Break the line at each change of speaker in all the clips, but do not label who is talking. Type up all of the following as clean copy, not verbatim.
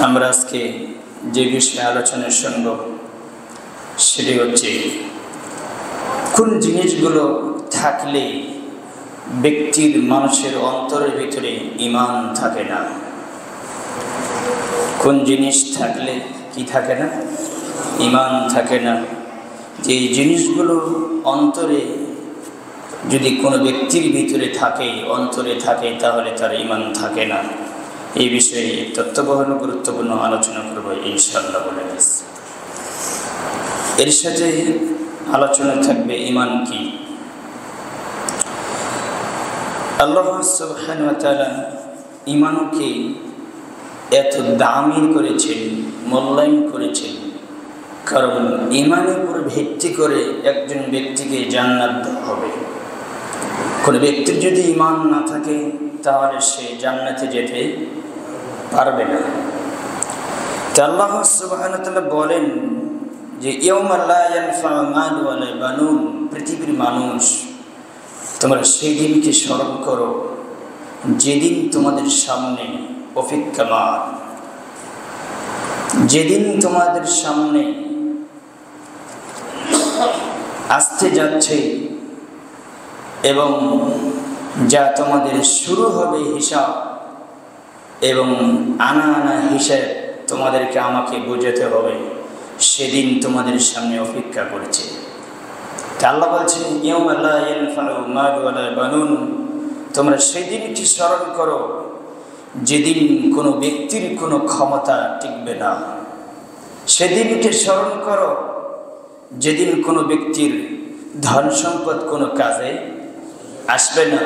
আমরা আজকে যে বিষয়ে আলোচনা শুনব সেটি হচ্ছে কোন জিনিসগুলো থাকলে ব্যক্তির মানুষের অন্তরের ভিতরে ঈমান থাকে না। কোন জিনিস থাকলে কি থাকে না? ঈমান থাকে না। যে জিনিসগুলো অন্তরে যদি কোনো ব্যক্তির ভিতরে থাকে, অন্তরে থাকে, তাহলে তার ঈমান থাকে না। এই বিষয়ে তত্ত্ববহন গুরুত্বপূর্ণ আলোচনা করব ইনশাআল্লাহ বলে গেছে। এর সাথে আলোচনা থাকবে ঈমান কি। আল্লাহ সুবহানাহু ওয়া তাআলা ঈমানকে এত দামি করেছেন, মূল্যায়ন করেছেন, কারণ ঈমানের উপর ভিত্তি করে একজন ব্যক্তিকে জান্নাত দেওয়া হবে। কোনো ব্যক্তির যদি ঈমান না থাকে তাহলে সে জান্নাতে যেতে পারবে না। তা আল্লাহ সুবহানাহু ওয়া তাআলা বলেন যে ইয়াউমা লা ইয়ানফাউ মালু ওয়ালা বানুন, পৃথিবীর মানুষ তোমরা সেই দিনকে স্মরণ করো যেদিন তোমাদের সামনে অপেক্ষমান, যেদিন তোমাদের সামনে আসতে যাচ্ছে এবং যা তোমাদের শুরু হবে হিসাব, এবং আনা আনা হিসাব তোমাদেরকে আমাকে বোঝাতে হবে, সেদিন তোমাদের সামনে অপেক্ষা করেছে। আল্লাহ বলছেন ইয়াউমা লা ইয়ানফাউ মালু ওয়ালা বানুন, তোমরা সেদিনকে স্মরণ করো যেদিন কোনো ব্যক্তির কোনো ক্ষমতা টিকবে না। সেদিনকে স্মরণ করো যেদিন কোনো ব্যক্তির ধন সম্পদ কোনো কাজে আসবে না।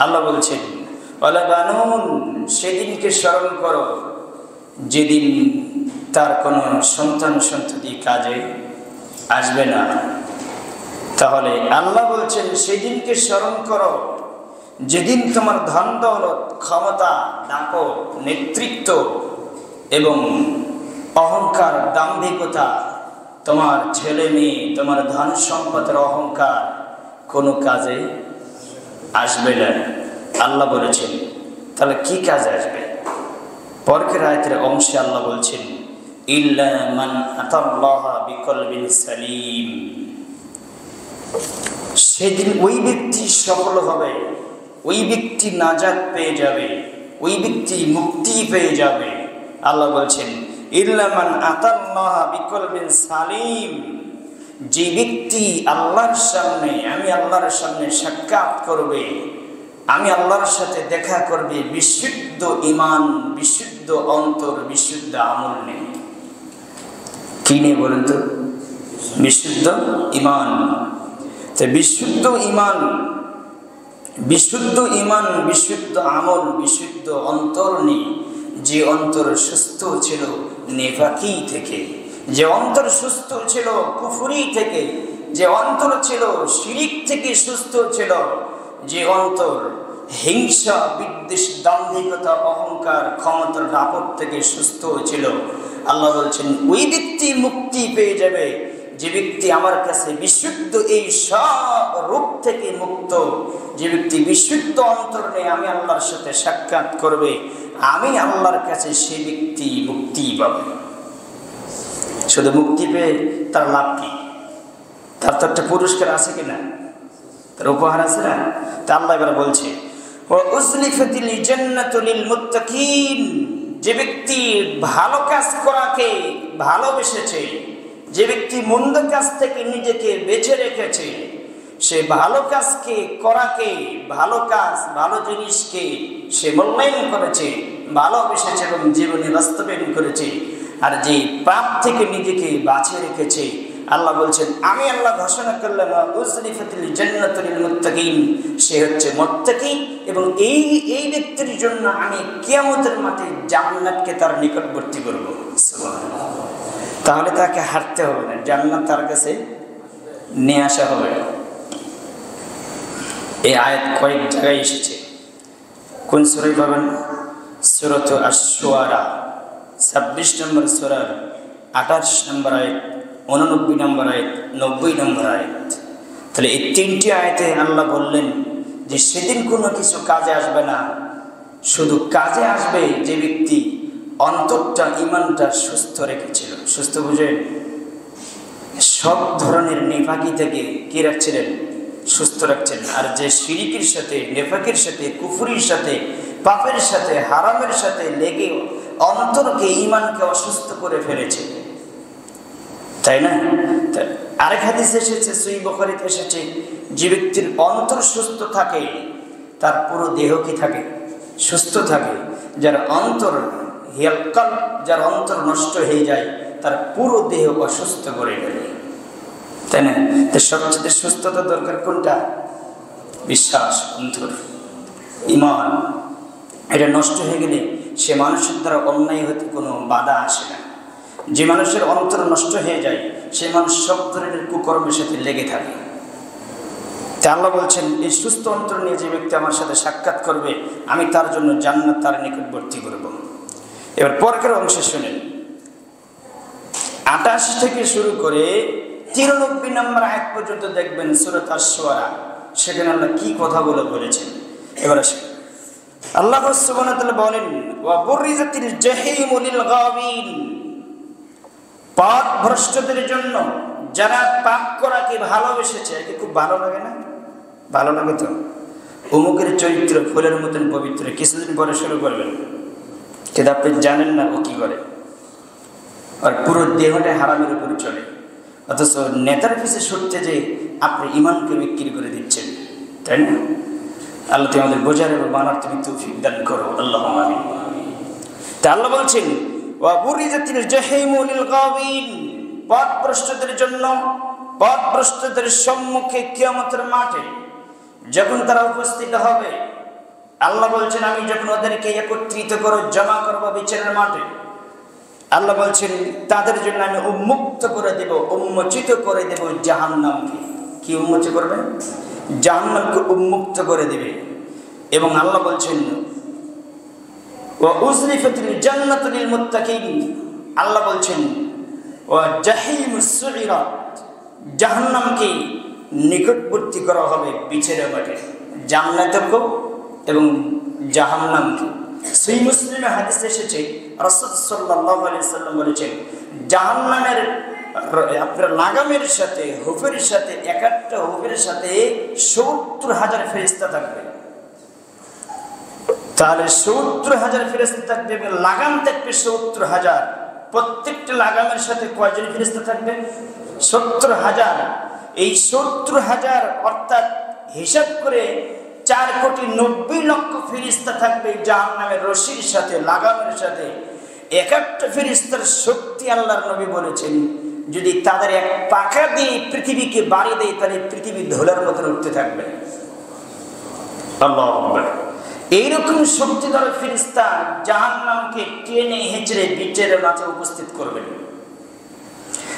আল্লাহ বলছেন ওয়ালা বানুন, সেদিনকে স্মরণ করো যেদিন তার কোনো সন্তান সন্ততি কাজে আসবে না। তাহলে আল্লাহ বলছেন সেদিনকে স্মরণ করো যেদিন তোমার ধন দৌলত, ক্ষমতা, দাপট, নেতৃত্ব এবং অহংকার, দাম্ভিকতা, তোমার ছেলে মেয়ে, তোমার ধন সম্পদের অহংকার কোনো কাজে আসবে না। আল্লাহ বলেছেন তাহলে কি কাজে আসবে? পরের আয়াতের অংশে আল্লাহ বলছেন ইল্লা মান আতাল্লাহা বিকলবিন সালিম, সেদিন ওই ব্যক্তি সফল হবে, ওই ব্যক্তি নাজাত পেয়ে যাবে, ওই ব্যক্তি মুক্তি পেয়ে যাবে। আল্লাহ বলছেন ইল্লা মান আতাল্লাহা বিকলবিন সালিম, যে ব্যক্তি আল্লাহর সামনে, আমি আল্লাহর সামনে সাক্ষাৎ করবে, আমি আল্লাহর সাথে দেখা করবে বিশুদ্ধ ঈমান, বিশুদ্ধ অন্তর, বিশুদ্ধ আমল নেই। কি নিয়ে বলেন তো? বিশুদ্ধ ঈমান। বিশুদ্ধ ঈমান, বিশুদ্ধ ঈমান, বিশুদ্ধ আমল, বিশুদ্ধ অন্তর নেই। যে অন্তর সুস্থ ছিল নেফাকি থেকে, যে অন্তর সুস্থ ছিল কুফরি থেকে, যে অন্তর ছিল শিরিক থেকে সুস্থ ছিল, যে অন্তর হিংসা, বিদ্বেষ, দাম্ভিকতা, অহংকার, ক্ষমতার দাপট থেকে সুস্থ হয়েছিল, আল্লাহ বলছেন ওই ব্যক্তি মুক্তি পেয়ে যাবে। যে ব্যক্তি আমার কাছে বিশুদ্ধ, এই সব রূপ থেকে মুক্ত, যে ব্যক্তি বিশুদ্ধ অন্তর নিয়ে আমি আল্লাহর সাথে সাক্ষাৎ করবে, আমি আল্লাহর কাছে সে ব্যক্তি মুক্তি পাবে। শুধু মুক্তি পেয়ে তার লাভ কি? তার তো একটা পুরস্কার আছে কিনা, তার উপহার আছে না? তা আল্লাহ এবার বলছে ওয়া উজলিফাতিল জান্নাতু লিল মুত্তাকিন, যে ব্যক্তি ভালো কাজ করাকে ভালোবেসেছে, যে ব্যক্তি মন্দ কাজ থেকে নিজেকে বেঁচে রেখেছে, সে ভালো কাজকে করাকে, ভালো কাজ, ভালো জিনিসকে সে মূল্যায়ন করেছে, ভালোবেসেছে এবং জীবনে বাস্তবায়ন করেছে, আর যে পাপ থেকে নিজেকে বাঁচিয়ে রেখেছে, আল্লাহ বলছেন আমি আল্লাহ ঘোষণা করলাম উজলিফাতিল জান্নাতু লিল মুত্তাকিন, সে হচ্ছে মুত্তাকি, এবং এই ব্যক্তির জন্য আমি কিয়ামতের মাঠে জান্নাতকে তার নিকটবর্তী করব। সুবহানাল্লাহ। তাহলে তাকে হারতে হবে না, জান্নাত তার কাছে নিয়ে আসা হবে। এই আয়াত কয়েক জায়গায় এসেছে। কোন সূরায় পাবেন? সূরাত আশ-শুআরা 26 নম্বর সূরার 28 নম্বর আয়াত, 89 নম্বর আয়াত, 90 নম্বর আয়াত। তাহলে এই তিনটি আয়াতে আল্লাহ বললেন যে সেদিন কোনো কিছু কাজে আসবে না, শুধু কাজে আসবে যে ব্যক্তি অন্তরটা ইমানটা সুস্থ রেখেছিল। সুস্থ বুঝে সব ধরনের নেফাকি থেকে কি রাখছিলেন? সুস্থ রাখছেন। আর যে শিরিকের সাথে, নেফাকের সাথে, কুফরির সাথে, পাপের সাথে, হারামের সাথে লেগে অন্তরকে, ইমানকে অসুস্থ করে ফেলেছে, তাই না? আরেক হাদিস এসেছে, সহিহ বুখারীতে এসেছে, যে ব্যক্তির অন্তর সুস্থ থাকে তার পুরো দেহ কি থাকে? সুস্থ থাকে। যার অন্তর হিয়ালকাল, যার অন্তর নষ্ট হয়ে যায় তার পুরো দেহ অসুস্থ করে ফেলে, তাই না? তো সবচেয়ে সুস্থতা দরকার কোনটা? বিশ্বাস, অন্তর, ইমান। এটা নষ্ট হয়ে গেলে সে মানুষের দ্বারা অন্যায় হতে কোনো বাধা আসে না। যে মানুষের অন্তর নষ্ট হয়ে যায় সে মানুষ সব ধরনের কুকর্মের সাথে লেগে থাকে। তা আল্লাহ বলছেন, এই সুস্থ অন্তর নিয়ে যে ব্যক্তি আমার সাথে সাক্ষাৎ করবে আমি তার জন্য জান্নাত তার নিকটবর্তী করব। এবার পরের অংশে শুনেন, 28 থেকে শুরু করে 93 নম্বর আয়াত পর্যন্ত দেখবেন সূরা আশ-শুআরা। সেখানে আল্লাহ কি কথাগুলো বলেছেন এবার আসেন। আল্লাহ সুবহানাহু ওয়া তাআলা বলেন, ওয়া বুরিজাতিল জাহিমু লিল গাবিন, পাপ ভ্রষ্টদের জন্য, যারা পাপ করাকে ভালোবেসেছে। একে খুব ভালো লাগে না? ভালো লাগে তো? অমুকের চরিত্র ফুলের মতন পবিত্র, কিছুদিন পরে শুরু করবেন কিন্তু আপনি জানেন না ও কি করে, আর পুরো দেহটা হারামের উপরে চলে। অথচ নেতার পিছে ছুটতে যে আপনি ইমানকে বিক্রি করে দিচ্ছেন, তাই না? আল্লাহ তুমি আমাদের বোঝার এবং মানার তুমি তৌফিক দান করো, আল্লাহুম্মা আমিন। তা আল্লাহ বলছেন, ওয়া বুরিজাতিল জাহিমু লিল গাবিন, পথভ্রষ্টদের জন্য, পথভ্রষ্টদের সম্মুখে কিয়ামতের মাঠে যখন তারা উপস্থিত হবে, আল্লাহ বলছেন আমি যখন ওদেরকে একত্রিত করে জমা করব বিচারের মাঠে, আল্লাহ বলছেন তাদের জন্য আমি উন্মুক্ত করে দেব, উন্মোচিত করে দেব জাহান্নামকে। কি উন্মোচিত করবে? জাহান্নামকে উন্মুক্ত করে দেবে। এবং আল্লাহ বলছেন ওয়া উজলিফাতিল জান্নাতু লিল মুত্তাকিন, আল্লাহ বলছেন ওয়া জাহিমুস সুইরাত, জাহান্নামকে নিকটবর্তী করা হবে বিচারের মাঠে, জান্নাতকে এবং জাহান্নামকে। সহিহ মুসলিমে হাদিস এসেছে, রাসূল সাল্লাল্লাহু আলাইহি ওয়াসাল্লাম বলেছেন, জাহান্নামের আপনার লাগামের সাথে, হুফের সাথে, এক একটা হুফের সাথে ৭০,০০০ ফেরেশতা থাকবে। তাহলে ৭০,০০০ ফেরেশতা থাকবে, লাগাম থাকবে ৭০,০০০। প্রত্যেকটা লাগামের সাথে কয়জন ফেরেশতা থাকবে? ৭০,০০০। এই ৭০,০০০ অর্থাৎ হিসাব করে 4,90,00,000 ফেরেশতা থাকবে জাহান্নামের রশির সাথে, লাগামের সাথে। এক একটা ফেরেশতার শক্তি আল্লাহর নবী বলেছেন, যদি তাদের এক পাখা দিয়ে পৃথিবীকে বাড়ি দেয় তাহলে পৃথিবী ধুলার মতো উঠতে থাকবে। আল্লাহু আকবার। এইরকম শক্তিধর ফেরেশতা জাহান্নামকে টেনে হেঁচড়ে বিচারের মাঠে উপস্থিত করবেন।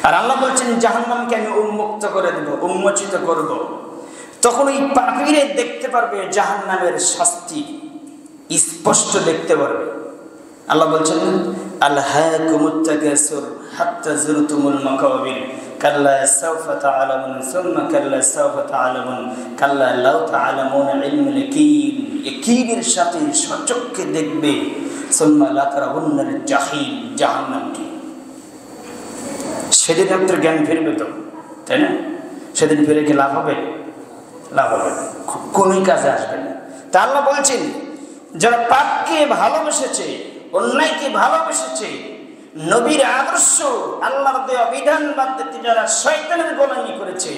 আর আল্লাহ বলছেন জাহান্নামকে আমি উন্মুক্ত করে দেব, উন্মোচিত করব। তখন ওই পাপীরা দেখতে পারবে জাহান্নামের শাস্তি, স্পষ্ট দেখতে পারবে। আল্লাহ বলছেন আলহাকুমুত তাকাসুর হাত্তা যুরতুমুল মাকাবির কাল্লা সাওফা তাআলামুন সুম্মা কাল্লা সাওফা তাআলামুন কাল্লা লাউ তাআলামুনা ইলমুল ইয়াকিন, ইয়াকিনের সাথে সচক্ষে দেখবে। সুম্মা লা তারাউন্নাল জাহিম, জাহান্নামকে। সেদিন আপনার জ্ঞান ফিরবে তো, তাই না? সেদিন ফিরে কি লাভ হবে? লাভ হবে না, কোন কাজে আসবে না। তা আল্লাহ বলছেন যারা পাপকে ভালোবেসেছে, অন্যায়কে ভালোবেসেছে, নবীর আদর্শ আল্লাহর দেওয়া বিধান বাদ দিতে যারা শয়তানের গোলামি করেছে,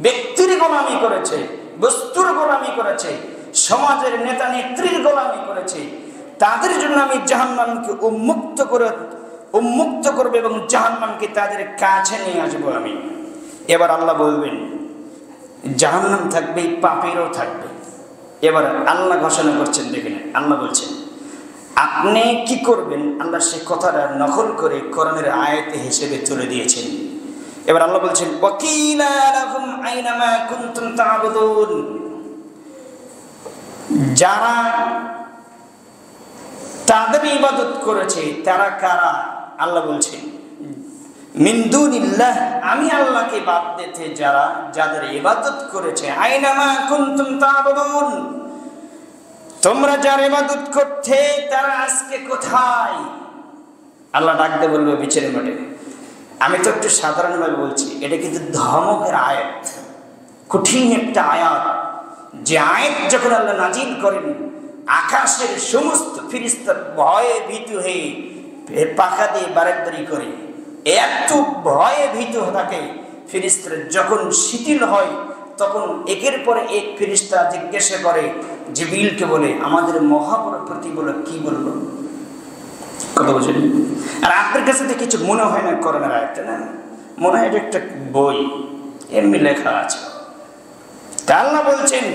ব্যক্তির গোলামি করেছে, বস্তুর গোলামি করেছে, সমাজের নেতা নেত্রীর গোলামি করেছে, তাদের জন্য আমি জাহান্নামকে উন্মুক্ত করবে এবং জাহান্নামকে তাদের কাছে নিয়ে আসবো আমি। এবার আল্লাহ বলবেন জাহান্নাম থাকবে, পাপীরও থাকবে। এবার আল্লাহ ঘোষণা করছেন, দেখেন আল্লাহ বলছেন আপনি কি করবেন। আল্লাহ সে কথাটা নকল করে কোরআনের আয়াতে হিসেবে তুলে দিয়েছেন। এবার আল্লাহ বলছেন ওয়াকিলা লাহুম আইনামা কুনতুম তা'বুদুন, যারা তাদের ইবাদত করেছে তারা কারা? আল্লাহ বলছেন মিন দুনিল্লাহ, আমি আল্লাহকে বাদ দিতে যারা যাদের ইবাদত করেছে, আইনামা কুনতুম তা'বুদুন, তোমরা যার ইবাদত করতে তারা আজকে কোথায়? আল্লাহ ডাকতে বলবে বিচারের মাঠে। আমি তো একটু সাধারণভাবে বলছি, এটা কিন্তু ধমকের আয়াত, কঠিন একটা আয়াত। যে আয়াত যখন আল্লাহ নাজিল করেন, আকাশের সমস্ত ফেরেশতা ভয়ে ভীত হয়ে পাখা দিয়ে বারাকবারি করে, এত ভয়ে ভীত থাকে ফেরেশতারা। যখন শিথিল হয় তখন একের পরে এক ফেরেশতা জিজ্ঞাসা করে, জিবরিলকে বলে, আমাদের মহাবড় প্রতিপালক কি বলল? কথা বলছেন? আর আপনার কাছে তো কিছু মনে হয় না করোনার আয়াতটা, না মনে হয় এটা একটা বই, এমনি লেখা আছে। তা আল্লাহ বলছেন,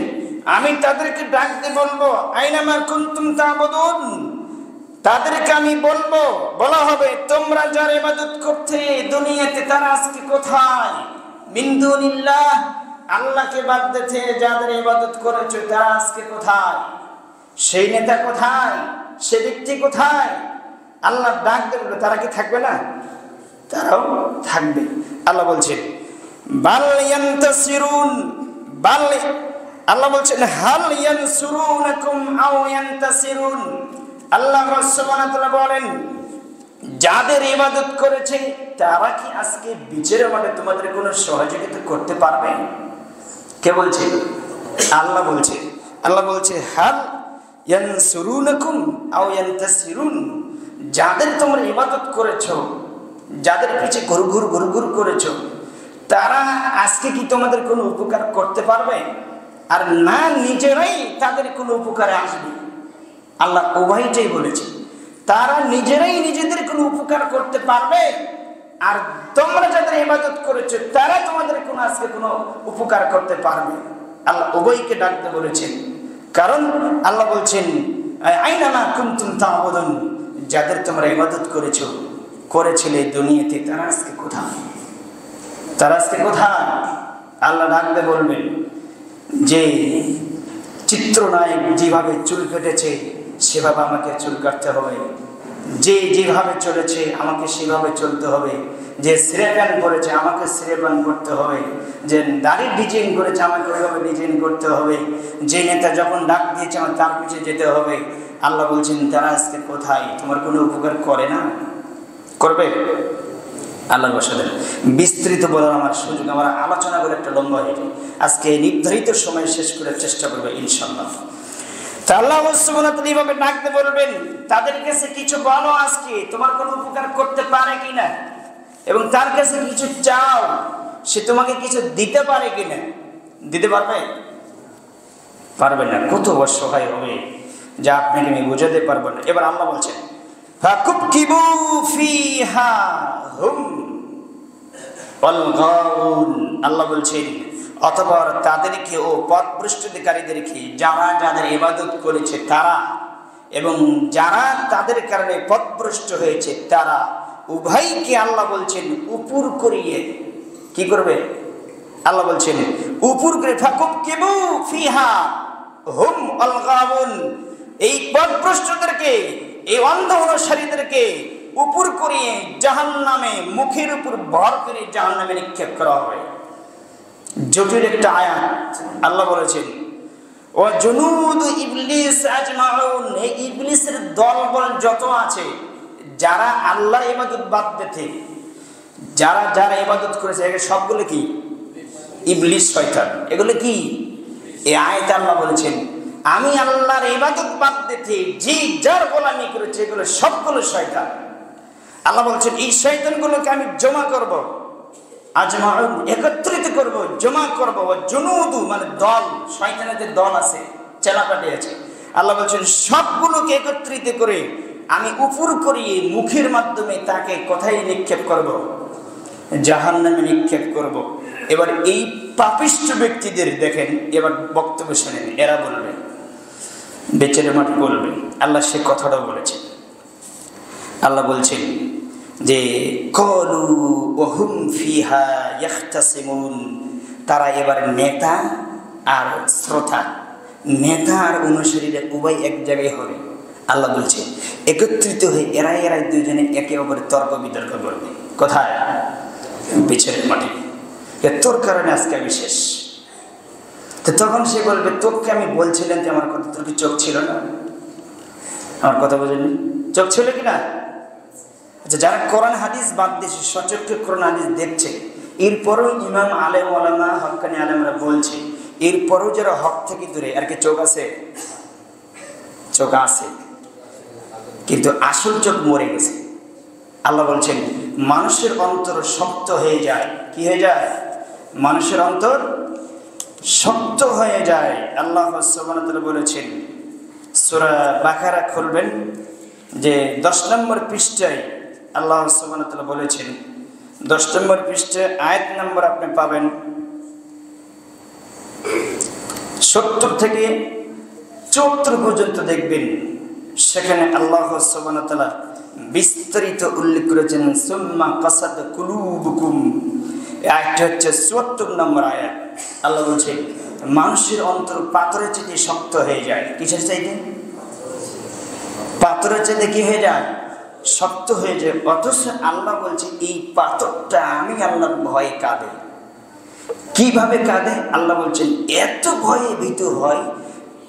আমি তাদেরকে ডাকতে বলবো, আইনামা কুনতুম তা'বুদুন, তাদেরকে আমি বলবো, বলা হবে, তোমরা যার ইবাদত করতে দুনিয়াতে তারা আজকে কোথায়? মিন দুনিল্লাহ, আল্লাহকে বাদ দিয়ে যাদের ইবাদত করেছো তারা আজকে কোথায়? সেই নেতা কোথায়? সে ব্যক্তি কোথায়? আল্লাহ ডাক দেবে, তারা কি থাকবে না? তারাও থাকবে। আল্লাহ বলছেন বাল ইয়ানতাসিরুন, বাল, আল্লাহ বলছেন হাল ইয়ানসুরুনাকুম আও ইয়ানতাসিরুন। আল্লাহ সুবহানাহু ওয়া তাআলা বলেন, যাদের ইবাদত করেছে তারা কি আজকে বিচারের মাঠে তোমাদের কোনো সহযোগিতা করতে পারবে? কে বলছে? আল্লাহ বলছে। আল্লাহ বলছে হাল ইয়ানসুরুনাকুম আও ইয়ানতাসিরুন, যাদের তোমরা ইবাদত করেছো, যাদের পিছে ঘুরঘুর করেছো, তারা আজকে কি তোমাদের কোনো উপকার করতে পারবে? আর না নিজেরাই তাদের কোনো উপকারে আসবে? আল্লাহ উভয়টাই বলেছে, তারা নিজেরাই নিজেদের কোনো উপকার করতে পারবে, আর তোমরা যাদের ইবাদত করেছো তারা তোমাদের কোনো আজকে কোনো উপকার করতে পারবে। আল্লাহ উভয়কে ডাকতে বলেছেন, কারণ আল্লাহ বলছেন আইনামা কুনতুম তা'বুদুন, যাদের তোমরা ইবাদত করেছিলে দুনিয়াতে তারা আজকে কোথায়? তারা আজকে কোথায়? আল্লাহ ডাকতে বলবেন যে চিত্রনায়ক যেভাবে চুল কেটেছে সেভাবে আমাকে চুল কাটতে হবে, যে যেভাবে চলেছে আমাকে সেভাবে চলতে হবে, যে শ্রেপান করেছে আমাকে শ্রেপান করতে হবে, যে দাড়ির ডিজাইন করেছে আমাকে ওইভাবে ডিজাইন করতে হবে, যে নেতা যখন ডাক দিয়েছে আমার তার পিছিয়ে যেতে হবে। আল্লাহ বলছেন তারা আজকে কোথায়? তোমার কোনো উপকার করে না? করবে? আল্লাহর বাসাদের বিস্তৃত বলার আমার সুযোগ, আমার আলোচনা করে একটা লম্বা হয়ে যায়। আজকে নির্ধারিত সময় শেষ করার চেষ্টা করবে ইনশাআল্লাহ। তা আল্লাহ সুবহানাহু ওয়া তাআলা এইভাবে ডাকতে বলবেন, তাদের কাছে কিছু বলো আজকে তোমার কোনো উপকার করতে পারে কিনা, এবং তার কাছে কিছু চাও, সে তোমাকে কিছু দিতে পারে কিনা। দিতে পারবে? পারবে না। কত অসহায় হবে যা আপনাকে আমি বোঝাতে পারবো না। এবার আল্লাহ বলছেন ফাকুবকিবু ফিহা হুম ওয়াল গাউন, আল্লাহ বলছেন অতঃপর তাদেরকে ও পথভ্রষ্টকারীদেরকে, যারা যাদের ইবাদত করেছে তারা এবং যারা তাদের কারণে পথভ্রষ্ট হয়েছে তারা, উভয়কে আল্লাহ বলছেন উপর করিয়ে কি করবে? আল্লাহ বলছেন উপর করে ফাকুবকিবু ফিহা হুম ওয়াল গাউন, এই পথভ্রষ্টদেরকে, এই অন্ধ অনুসারীদেরকে উপর করিয়ে জাহান্নামে, মুখের উপর ভর করে জাহান্নামে নিক্ষেপ করা হবে। জটিল একটা আয়াত। আল্লাহ বলেছেন ও জুনুদ ইবলিস আজমাউন, এই ইবলিসের দলবল যত আছে, যারা আল্লাহর ইবাদত বাদ দিতে, যারা যারা ইবাদত করেছে, এগুলো সবগুলো কি? ইবলিস, শয়তান। এগুলো কি? এই আয়াতে আল্লাহ বলেছেন আমি আল্লাহর ইবাদত বাদ দিতে যে যার গোলামি করেছে এগুলো সবগুলো শয়তান। আল্লাহ বলছেন এই শয়তানগুলোকে আমি জমা করব, আজমাউন একত্রিত করব, জমা করব। জুনুদু মানে দল, শয়তানের দল আছে, চেলাপাটি আছে। আল্লাহ বলছেন সবগুলোকে একত্রিত করে আমি উপর করিয়ে মুখের মাধ্যমে তাকে কোথায় নিক্ষেপ করব? জাহান্নামে নিক্ষেপ করব। এবার এই পাপিষ্ঠ ব্যক্তিদের দেখেন, এবার বক্তব্য শোনেন, এরা বলবে, বেচারে মাঠ বলবে। আল্লাহ সে কথাটাও বলেছেন। আল্লাহ বলছেন যে কলু ওহুম ফিহা ইয়াখতাসিমুন, তারা এবার নেতা আর শ্রোতা, নেতা আর অনুসারীরা উভয় এক জায়গায় হবে। আল্লাহ বলছে একত্রিত হয়ে এরাই দুইজনে একে অপরের তর্ক বিতর্ক করবে। কোথায়? বিচারের মাঠে। তোর কারণে আজকে আমি শেষ। তো তখন সে বলবে তোকে আমি বলছিলাম যে আমার কথা, তোর কি চোখ ছিল না? আমার কথা বোঝেনি? চোখ ছিল কিনা? যে যারা কোরআন হাদিস বাদ দিয়েছে, সচক্ষে কোরআন হাদিস দেখছে, এরপরেও ইমাম আলেম ওলামা হক্কানি আলেমরা বলছে, এরপরেও যারা হক থেকে দূরে, আর কি চোখ আছে? চোখ আছে, কিন্তু আসল চোখ মরে গেছে। আল্লাহ বলছেন মানুষের অন্তর শক্ত হয়ে যায়। কি হয়ে যায়? মানুষের অন্তর শক্ত হয়ে যায়। আল্লাহ সুবহানাহু ওয়া তাআলা বলেছেন, সূরা বাকারা খুলবেন, যে 10 নম্বর পৃষ্ঠায় আল্লাহ সুবহানাহু ওয়া তাআলা বলেছেন, 10 নম্বর পৃষ্ঠায় আয়াত নম্বর আপনি পাবেন 70 থেকে 74 পর্যন্ত দেখবেন। সেখানে আল্লাহ সুবহানাহু ওয়া তাআলা বিস্তারিত উল্লেখ করেছেন, সুম্মা কাসাদ কুলুবুকুম। আয়াতটি হচ্ছে 74 নম্বর আয়াত। আল্লাহ বলছেন মানুষের অন্তর পাথরের চেয়ে শক্ত হয়ে যায়। কিসের চাইতে? পাথরের চাইতে কি হয়ে যায়? শক্ত হয়ে যায়। অথচ আল্লাহ বলছে এই পাথরটা আমি আল্লাহর ভয়ে কাঁদে। কিভাবে কাঁদে? আল্লাহ বলছেন এত ভয়ে ভীত হয়,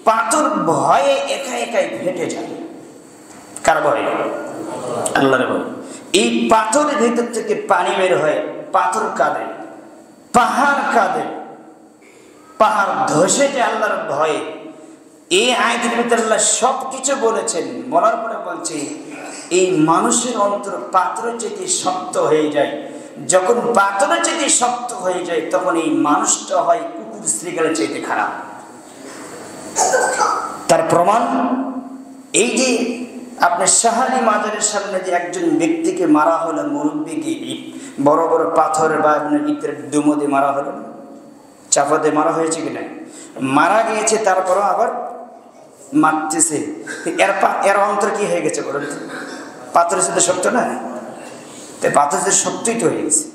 পাথর ভয়ে একা একাই ফেটে যায়। কার ভয়ে? আল্লাহর ভয়। এই পাথরের ভিতর থেকে পানি বের হয়, পাথর কাঁদে, পাহাড় কাঁদে, পাহাড় ধসে যায় আল্লাহর ভয়ে। এই আয়াতের ভিতরে আল্লাহ সবকিছু বলেছেন, বলার পরে বলছে এই মানুষের অন্তর পাথরের চেয়ে শক্ত হয়ে যায়। যখন পাথরের চেয়ে শক্ত হয়ে যায়, তখন এই মানুষটা হয় কুকুর শ্রীগালের চাইতে খারাপ। তার প্রমাণ এই যে আপনার শাহালি মাজারের সামনে যে একজন ব্যক্তিকে মারা হলো, মুরব্বীকে বড় বড় পাথর বা ইটের ডুমো দিয়ে মারা হলো, চাপা দিয়ে মারা হয়েছে কিনা? মারা গিয়েছে, তারপরও আবার মারতেছে। এর অন্তর কি হয়ে গেছে বলুন? পাথরের সাথে শক্ত না, তাই পাথরের শক্তই তো হয়ে গেছে।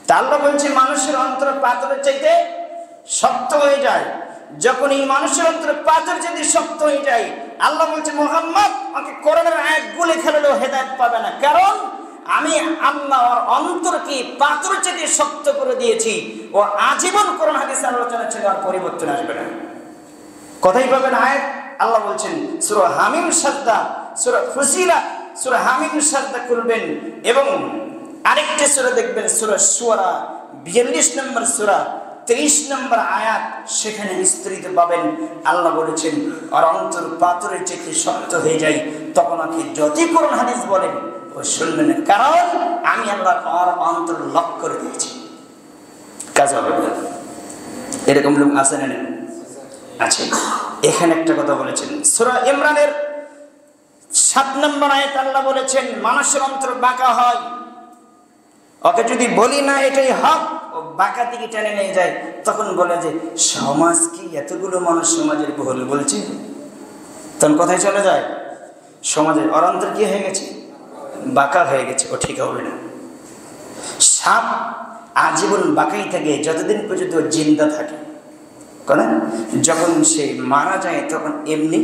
তা আল্লাহ বলছে মানুষের অন্তর পাথরের চাইতে শক্ত হয়ে যায়। যখন এই মানুষের অন্তরে পাথর যদি শক্ত হয়ে যায়, আল্লাহ বলছে মুহাম্মদ ওকে কোরআনের আয়াতগুলো খেলালেও হেদায়েত পাবে না, কারণ আমি আল্লাহ ওর অন্তরকে পাথর চেয়ে শক্ত করে দিয়েছি। ও আজীবন কোরআন হাদিস আলোচনা ছিল, আর পরিবর্তন আসবে না। কথাই পাবেন আয়াত। আল্লাহ বলছেন সূরা হামিম সাজদা, সূরা ফুসিলাত, সূরা হামিম সাজদা করবেন, এবং আরেকটা সূরা দেখবেন সূরা শুআরা 42 নম্বর সূরা 23 নম্বর আয়াত, সেখানে বিস্তারিত পাবেন। আল্লাহ বলেছেন আর অন্তর পাথরের চেয়ে শক্ত হয়ে যায়, তখন আপনি যতই কোরআন হাদিস বলেন ও শুনবেন না, কারণ আমি আল্লাহ আর অন্তর লক করে দিয়েছি, কাজ হবে না। এরকম লোক আছে না? আছে। এখানে একটা কথা বলেছেন সূরা ইমরানের 7 নম্বর আয়াত, আল্লাহ বলেছেন মানুষের অন্তর বাঁকা হয়, ওকে যদি বলি না এটাই হক, ও বাঁকা দিকে টেনে নিয়ে যায়। তখন বলে যে সমাজ কি এতগুলো মানুষ সমাজের ভুল বলছে, তখন কোথায় চলে যায়? সমাজের অন্তর কি হয়ে গেছে? বাঁকা হয়ে গেছে, ও ঠিক হবে না। সাপ আজীবন বাঁকাই থাকে যতদিন পর্যন্ত জিন্দা থাকে, কেন? যখন সে মারা যায় তখন এমনি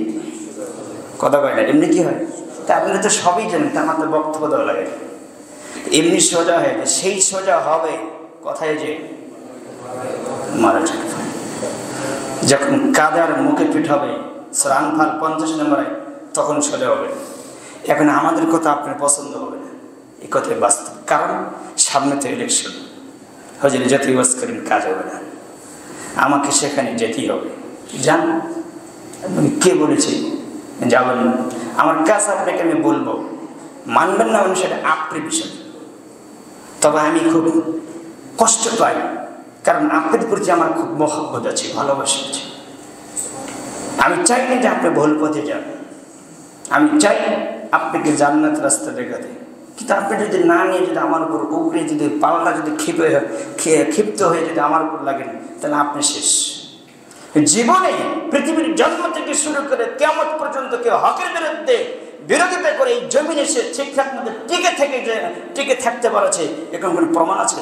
কথা কয় না, এমনি কি হয়? তা আপনি তো সবই জানেন, তার মাত্র বক্তব্য দেওয়া লাগে, এমনি সোজা হয়ে যায়। সেই সোজা হবে কথায় যে মারা যায়, যখন কাদার মুখে পিঠ হবে, সূরা আনফাল 50 নম্বরে, তখন সোজা হবে। এখন আমাদের কথা আপনার পছন্দ হবে না, এই কথাই বাস্তব, কারণ সামনে তো ইলেকশন। হজরে যতই ওয়াজ করেন কাজ হবে না, আমাকে সেখানে যেতেই হবে। যান, কে বলেছে যাবেন? আমার কাজ আপনাকে আমি বলবো, মানবেন না সেটা আপনার বিষয়। তবে আমি খুব কষ্ট পাই, কারণ আপনার প্রতি আমার খুব মহব্বত আছে, ভালোবাসা আছে। আমি চাই না যে আপনি ভুল পথে যান, আমি চাই আপনাকে জান্নাত রাস্তা দেখাতে। কিন্তু আপনি যদি না নিয়ে যদি আমার উপর উগড়ে যদি পাল্টা যদি ক্ষিপ্ত হয়ে যদি আমার উপর লাগেন, তাহলে আপনি শেষ। জীবনে পৃথিবীর জন্ম থেকে শুরু করে কিয়ামত পর্যন্ত কেউ হকের বিরুদ্ধে বিরোধিতা করে এই জমিনে সে ঠিকঠাক মধ্যে টিকে থাকতে পারছে, এরকম কোনো প্রমাণ আছে?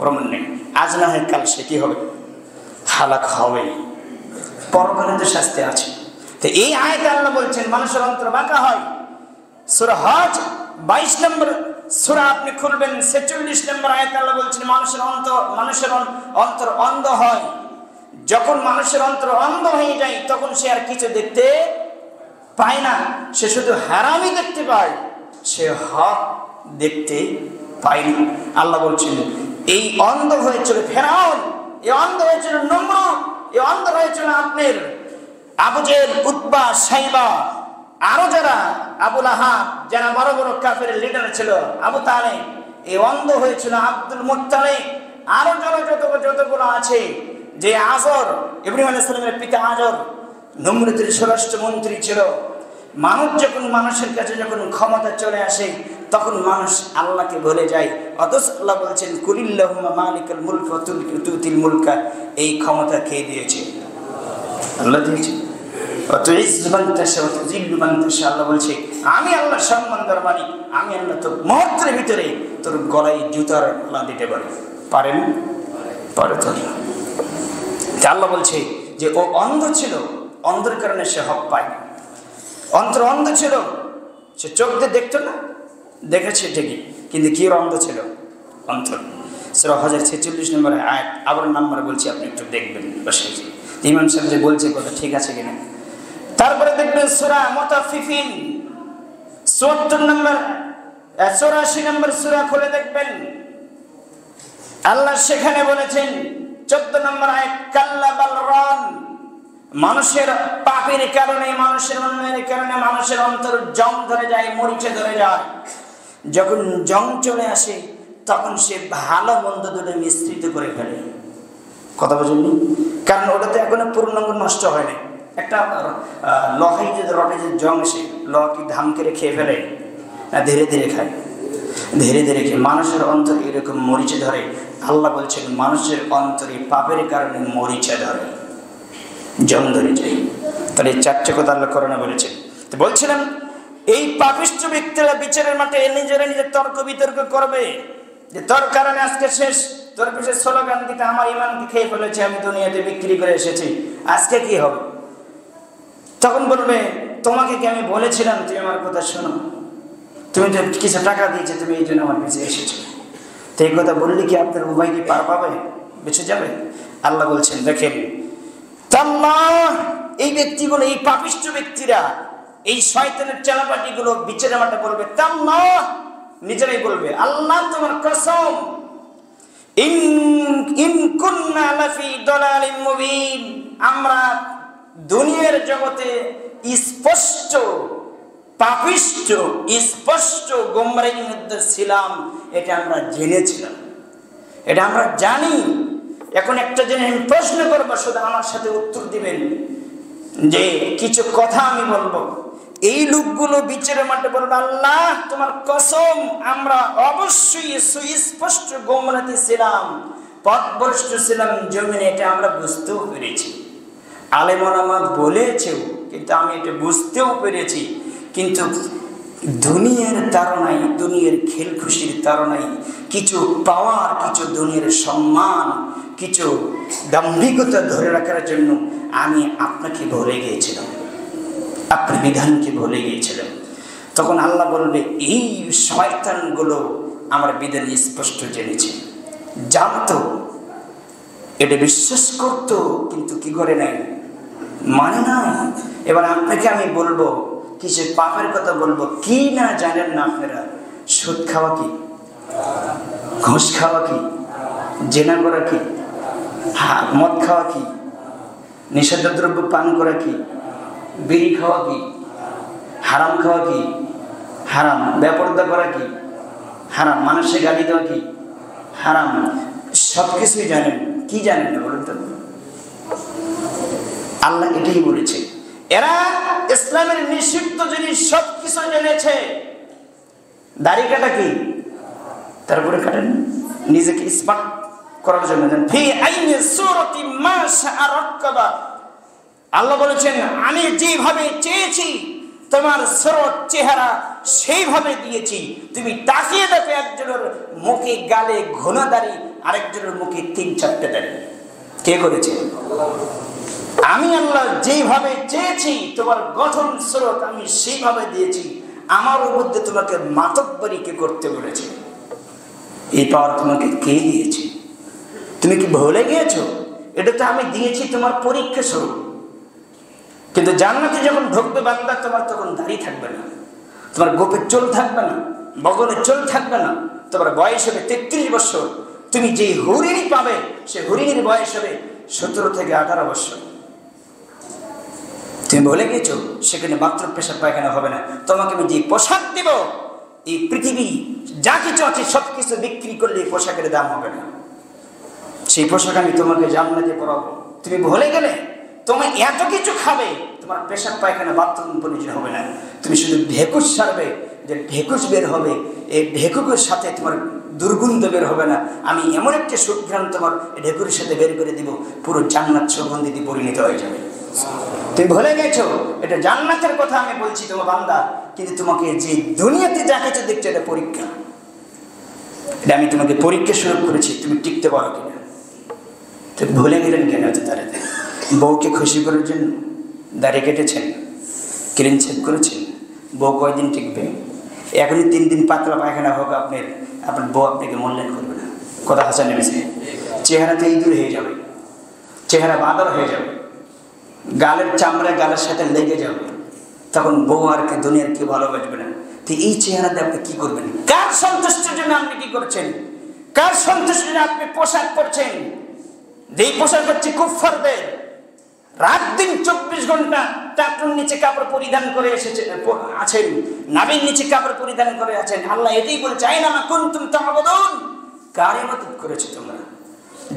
প্রমাণ নেই। আজ না হয় কাল সে কি হবে? হালাক হবে, পরকালে তো শাস্তি আছে। তো এই আয়াতে আল্লাহ বলছেন মানুষের অন্তর বাঁকা হয়। সূরা হজ 22 নম্বর সূরা আপনি খুলবেন, 46 নম্বর আয়াতে আল্লাহ বলছেন মানুষের অন্তর অন্ধ হয়। যখন মানুষের অন্তর অন্ধ হয়ে যায়, তখন সে আর কিছু দেখতে পায় না, সে শুধু হারামই দেখতে পায়, সে হক দেখতে পাইনি। আল্লাহ বলছেন এই অন্ধ হয়েছিল ফেরাউন, এই অন্ধ হয়েছিল নমরুদ, এই অন্ধ হয়েছিল আপনার আবু জেহেল, উতবা, সাইবা, আরো যারা আবুল আহাব, যারা বড় বড় কাফের লিডার ছিল, আবু তালেব, এই অন্ধ হয়েছিল আব্দুল মুত্তালিব, আরো যতগুলো আছে, যে আজর, ইব্রাহিম আলাইহিস সালামের পিতা আজর নমরুদের স্বরাষ্ট্রমন্ত্রী ছিল। মানুষ যখন মানুষের কাছে যখন ক্ষমতা চলে আসে তখন মানুষ আল্লাহকে ভুলে যায়। অথচ আল্লাহ বলছেন কুলিল্লাহুম্মা মালিকাল মুলক ওয়া তুতিল মুলকা, এই ক্ষমতা কে দিয়েছে? আল্লাহ দিয়েছে। আল্লাহ বলছে আমি আল্লাহ সম্মানদার মালিক, আমি আল্লাহ তোর মুহূর্তের ভিতরে তোর গলায় জুতার আল্লাহ দিতে পারি। পারেন? পারে তো। আল্লাহ বলছে যে ও অন্ধ ছিল, অন্ধের কারণে সে হক পায়। অন্ধ ছিল, সে চোখ দিয়ে দেখতো না, দেখেছে ঠিকই, কিন্তু কি অন্ধ ছিল? অন্তর। সূরা হজের 46 নম্বরে আয়াত, আবার নাম্বার বলছি, আপনি একটু দেখবেন বসে। ইমাম সাহেব যে বলছে কথা ঠিক আছে কিনা। তারপরে দেখবেন সূরা মুতাফফিফিন ৭৪ নম্বর ৮৪ নম্বর সূরা খুলে দেখবেন, আল্লাহ সেখানে বলেছেন ১৪ নম্বর আয়াত, কাল্লা বাল রান, মানুষের পাপের কারণে, মানুষের অন্যায়ের কারণে মানুষের অন্তর জং ধরে যায়, মরিচে ধরে যায়। যখন জং চলে আসে তখন সে ভালো মন্দ দুটো মিশ্রিত করে ফেলে। কথা বুঝেননি? কারণ ওটাতে এখনো পূর্ণাঙ্গ নষ্ট হয় না। একটা লহাই যে রটে যে জং, সে লহ কি ধাম করে খেয়ে ফেলে না ধীরে ধীরে খায়? ধীরে ধীরে খেয়ে। মানুষের অন্তর এরকম মরিচে ধরে। আল্লাহ বলছেন মানুষের অন্তরে পাপের কারণে মরিচে ধরে, জং ধরে যায়। তাহলে এই 4টে কথা আল্লাহ কোরআনে বলেছেন। তো বলছিলাম এই পাপিষ্ঠ ব্যক্তিরা বিচারের মাঠে নিজেরা নিজের তর্ক বিতর্ক করবে যে তোর কারণে আজকে শেষ, তোর পিছনে স্লোগান দিতে আমার ইমানকে খেয়ে ফেলেছে, আমি দুনিয়াতে বিক্রি করে এসেছি, আজকে কি হবে? তখন বলবে তোমাকে কি আমি বলেছিলাম তুমি আমার কথা শোনো, তুমি তো কিছু টাকা দিয়েছে, তুমি এই জন্য আমার পিছিয়ে এসেছো। তো এই কথা বললে কি আপনার উভয় কি পার পাবে, বেঁচে যাবে? আল্লাহ বলছেন দেখেন এই ব্যক্তিগুলো, এই পাপিষ্ঠ ব্যক্তিরা, এই শয়তানের চেলাপাটিগুলো বিচারের মাঠে বলবে, তাল্লাহ, নিজেরাই বলবে আল্লাহ তোমার কসম, ইন কুন্না লাফি দালালিন মুবিন, আমরা দুনিয়ার জগতে স্পষ্ট পাপিষ্ঠ, স্পষ্ট গোমরাহির মধ্যে ছিলাম, এটা আমরা জেনেছিলাম, এটা আমরা জানি। এখন একটা জিনিস আমি প্রশ্ন করবো, শুধু আমার সাথে উত্তর দিবেন যে কিছু কথা আমি বলবো। এই লোকগুলো বিচারের মাঠে বলবে আল্লাহ তোমার কসম, আমরা অবশ্যই সুস্পষ্ট গোমরাহিতে ছিলাম, পথভ্রষ্ট ছিলাম জমিনে, এটা আমরা বুঝতেও পেরেছি। আলেম ওলামা বলেছেও, কিন্তু আমি এটা বুঝতেও পেরেছি। কিন্তু দুনিয়ার তাড়নায়, দুনিয়ার খেল খুশির তাড়নায়, কিছু পাওয়ার, কিছু দুনিয়ার সম্মান, কিছু দাম্ভিকতা ধরে রাখার জন্য আমি আপনাকে ভুলে গিয়েছিলাম, আপনার বিধানকে ভুলে গিয়েছিলাম। তখন আল্লাহ বলবে এই শয়তানগুলো আমার বিধান স্পষ্ট জেনেছে, জানতো, এটা বিশ্বাস করতো, কিন্তু কি করে নাই, মানে না। এবার আপনাকে আমি বলবো কিছু পাপের কথা বলবো, কি না জানেন না আপনারা? সুদ খাওয়া কি, ঘুষ খাওয়া কি, জেনা করা কি, মদ খাওয়া কি, নিষিদ্ধ দ্রব্য পান করা কি, বিড়ি খাওয়া কি, হারাম খাওয়া কি, হারাম, বেপরদা করা কি হারাম, মানুষে গালি দেওয়া কি হারাম। সব কিছুই জানেন, কি জানেন না বলুন তো? আল্লাহ এটাই বলেছে, এরা ইসলামের নিষিদ্ধ জিনিস সব কিছু জেনেছে। দাড়ি কাটা কি, তারপরে কাটেন নিজেকে স্মার্ট করার জন্য। আল্লাহ বলেছেন আমি যেভাবে চেয়েছি তোমার সুরত চেহারা সেইভাবে দিয়েছি, তুমি তাকিয়ে দেখো একজনের মুখে গালে ঘন দাড়ি, আরেকজনের মুখে 3-4টে দাড়ি। কে করেছে? আমি আল্লাহ যেভাবে চেয়েছি তোমার গঠন স্রোত আমি সেইভাবে দিয়েছি। আমার মধ্যে তোমাকে মাতব্বরি কে করতে বলেছে? এই পাওয়ার তোমাকে কে দিয়েছে? তুমি কি ভুলে গিয়েছো? এটা তো আমি দিয়েছি তোমার পরীক্ষা স্বরূপ। কিন্তু জান্নাতে যখন ঢুকবে বান্দা, তোমার তখন দাড়ি থাকবে না, তোমার গোপের চুল থাকবে না, বগলে চুল থাকবে না, তোমার বয়স হবে 33 বছর। তুমি যে হরিণী পাবে সে হরিণীর বয়স হবে 17 থেকে 18 বছর। তুমি বলে গেছো সেখানে বাথরুম পেশাব পায়খানা হবে না। তোমাকে আমি যে পোশাক দেব, এই পৃথিবী যা কিছু আছে সবকিছু বিক্রি করলে এই পোশাকের দাম হবে না। সেই পোশাক আমি তোমাকে জান্নাতে পরাবো। তুমি ভুলে গেলে তুমি এত কিছু খাবে, তোমার পেশাব পায়খানা বাথরুম প্রয়োজন হবে না। তুমি শুধু ঢেকুস সারবে, যে ঢেকুস বের হবে, এই ঢেকুকের সাথে তোমার দুর্গন্ধ বের হবে না। আমি এমন একটা সুঘ্রাণ তোমার ঢেকুরের সাথে বের করে দিব, পুরো জান্নাত সুগন্ধিতে পরিণত হয়ে যাবে। তুমি ভুলে গেছো এটা জান্নাতের কথা আমি বলছি তোমার বান্দা, কিন্তু তোমাকে যে দুনিয়াতে যা কিছু দেখছো এটা পরীক্ষা। এটা আমি তোমাকে পরীক্ষা শুরু করেছি, তুমি টিকতে পারো কিনা। তুমি ভুলে গেলেন কেন? তারা বউকে খুশি করার জন্য দাড়ি কেটেছেন, ক্লিন শেভ করেছেন, বউ কয়দিন টিকবে? এখনই 3 দিন পাতলা পায়খানা হোক আপনার বউ আপনাকে মূল্যায়ন করবে না। কথা হাসা নেমেছে, চেহারাতে ইঁদুর হয়ে যাবে, চেহারা বাদর হয়ে যাবে, গালের চামড়া গালের সাথে লেগে যাবে, তখন বউ আর কি দুনিয়ার কেউ ভালোবাসবে না। তো এই চেহারাতে আপনি কি করবেন? কার সন্তুষ্টির জন্য আপনি কি করছেন? কার সন্তুষ্টির জন্য আপনি পোশাক পরছেন? যেই পোশাক হচ্ছে কুফফারদের। রাত দিন 24 ঘন্টা টাকটুর নিচে কাপড় পরিধান করে আছেন, নাভির নিচে কাপড় পরিধান করে আছেন। আল্লাহ এটাই বলছে, আইনা মা কুনতুম তা'বুদুন। কার ইবাদত করেছো তোমরা?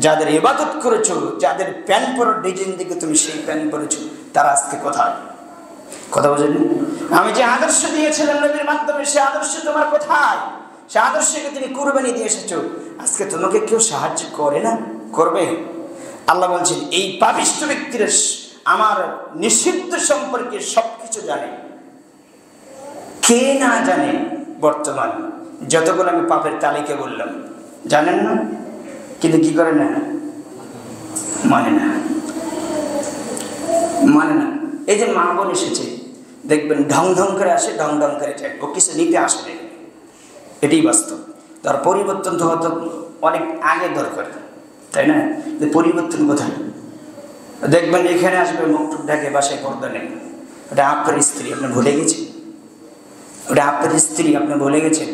যাদের ইবাদত করেছো, যাদের প্যান্ট পরার ডিজাইন দিকে তুমি সেই প্যান্ট পরেছো, তারা আজকে কোথায়? কথা বোঝেন? আমি যে আদর্শ দিয়েছিলাম নবীর মাধ্যমে, সে আদর্শ তোমার কোথায়? সে আদর্শকে তুমি কুরবানি দিয়ে এসেছো। আজকে তোমাকে কেউ সাহায্য করে না, করবে? আল্লাহ বলছেন এই পাপিষ্ঠ ব্যক্তিরা আমার নিষিদ্ধ সম্পর্কে সবকিছু জানে। কে না জানে? বর্তমান যতগুলো আমি পাপের তালিকা বললাম, জানেন না, কিন্তু কি করে না? মানে না। এই যে মা বোন এসেছে, দেখবেন ঢং ঢং করে আসে, ঢং ঢং করে যায়, ও কিছু নিতে আসে। এটাই বাস্তব। তার পরিবর্তন তো হয়তো অনেক আগে দরকার, তাই না? যে পরিবর্তন কোথায়? দেখবেন এখানে আসবে মুখ ঢাকে, বাসায় পর্দা নেই। ওটা আপনার স্ত্রী, আপনি ভুলে গেছেন? ওটা আপনার স্ত্রী, আপনি ভুলে গেছেন?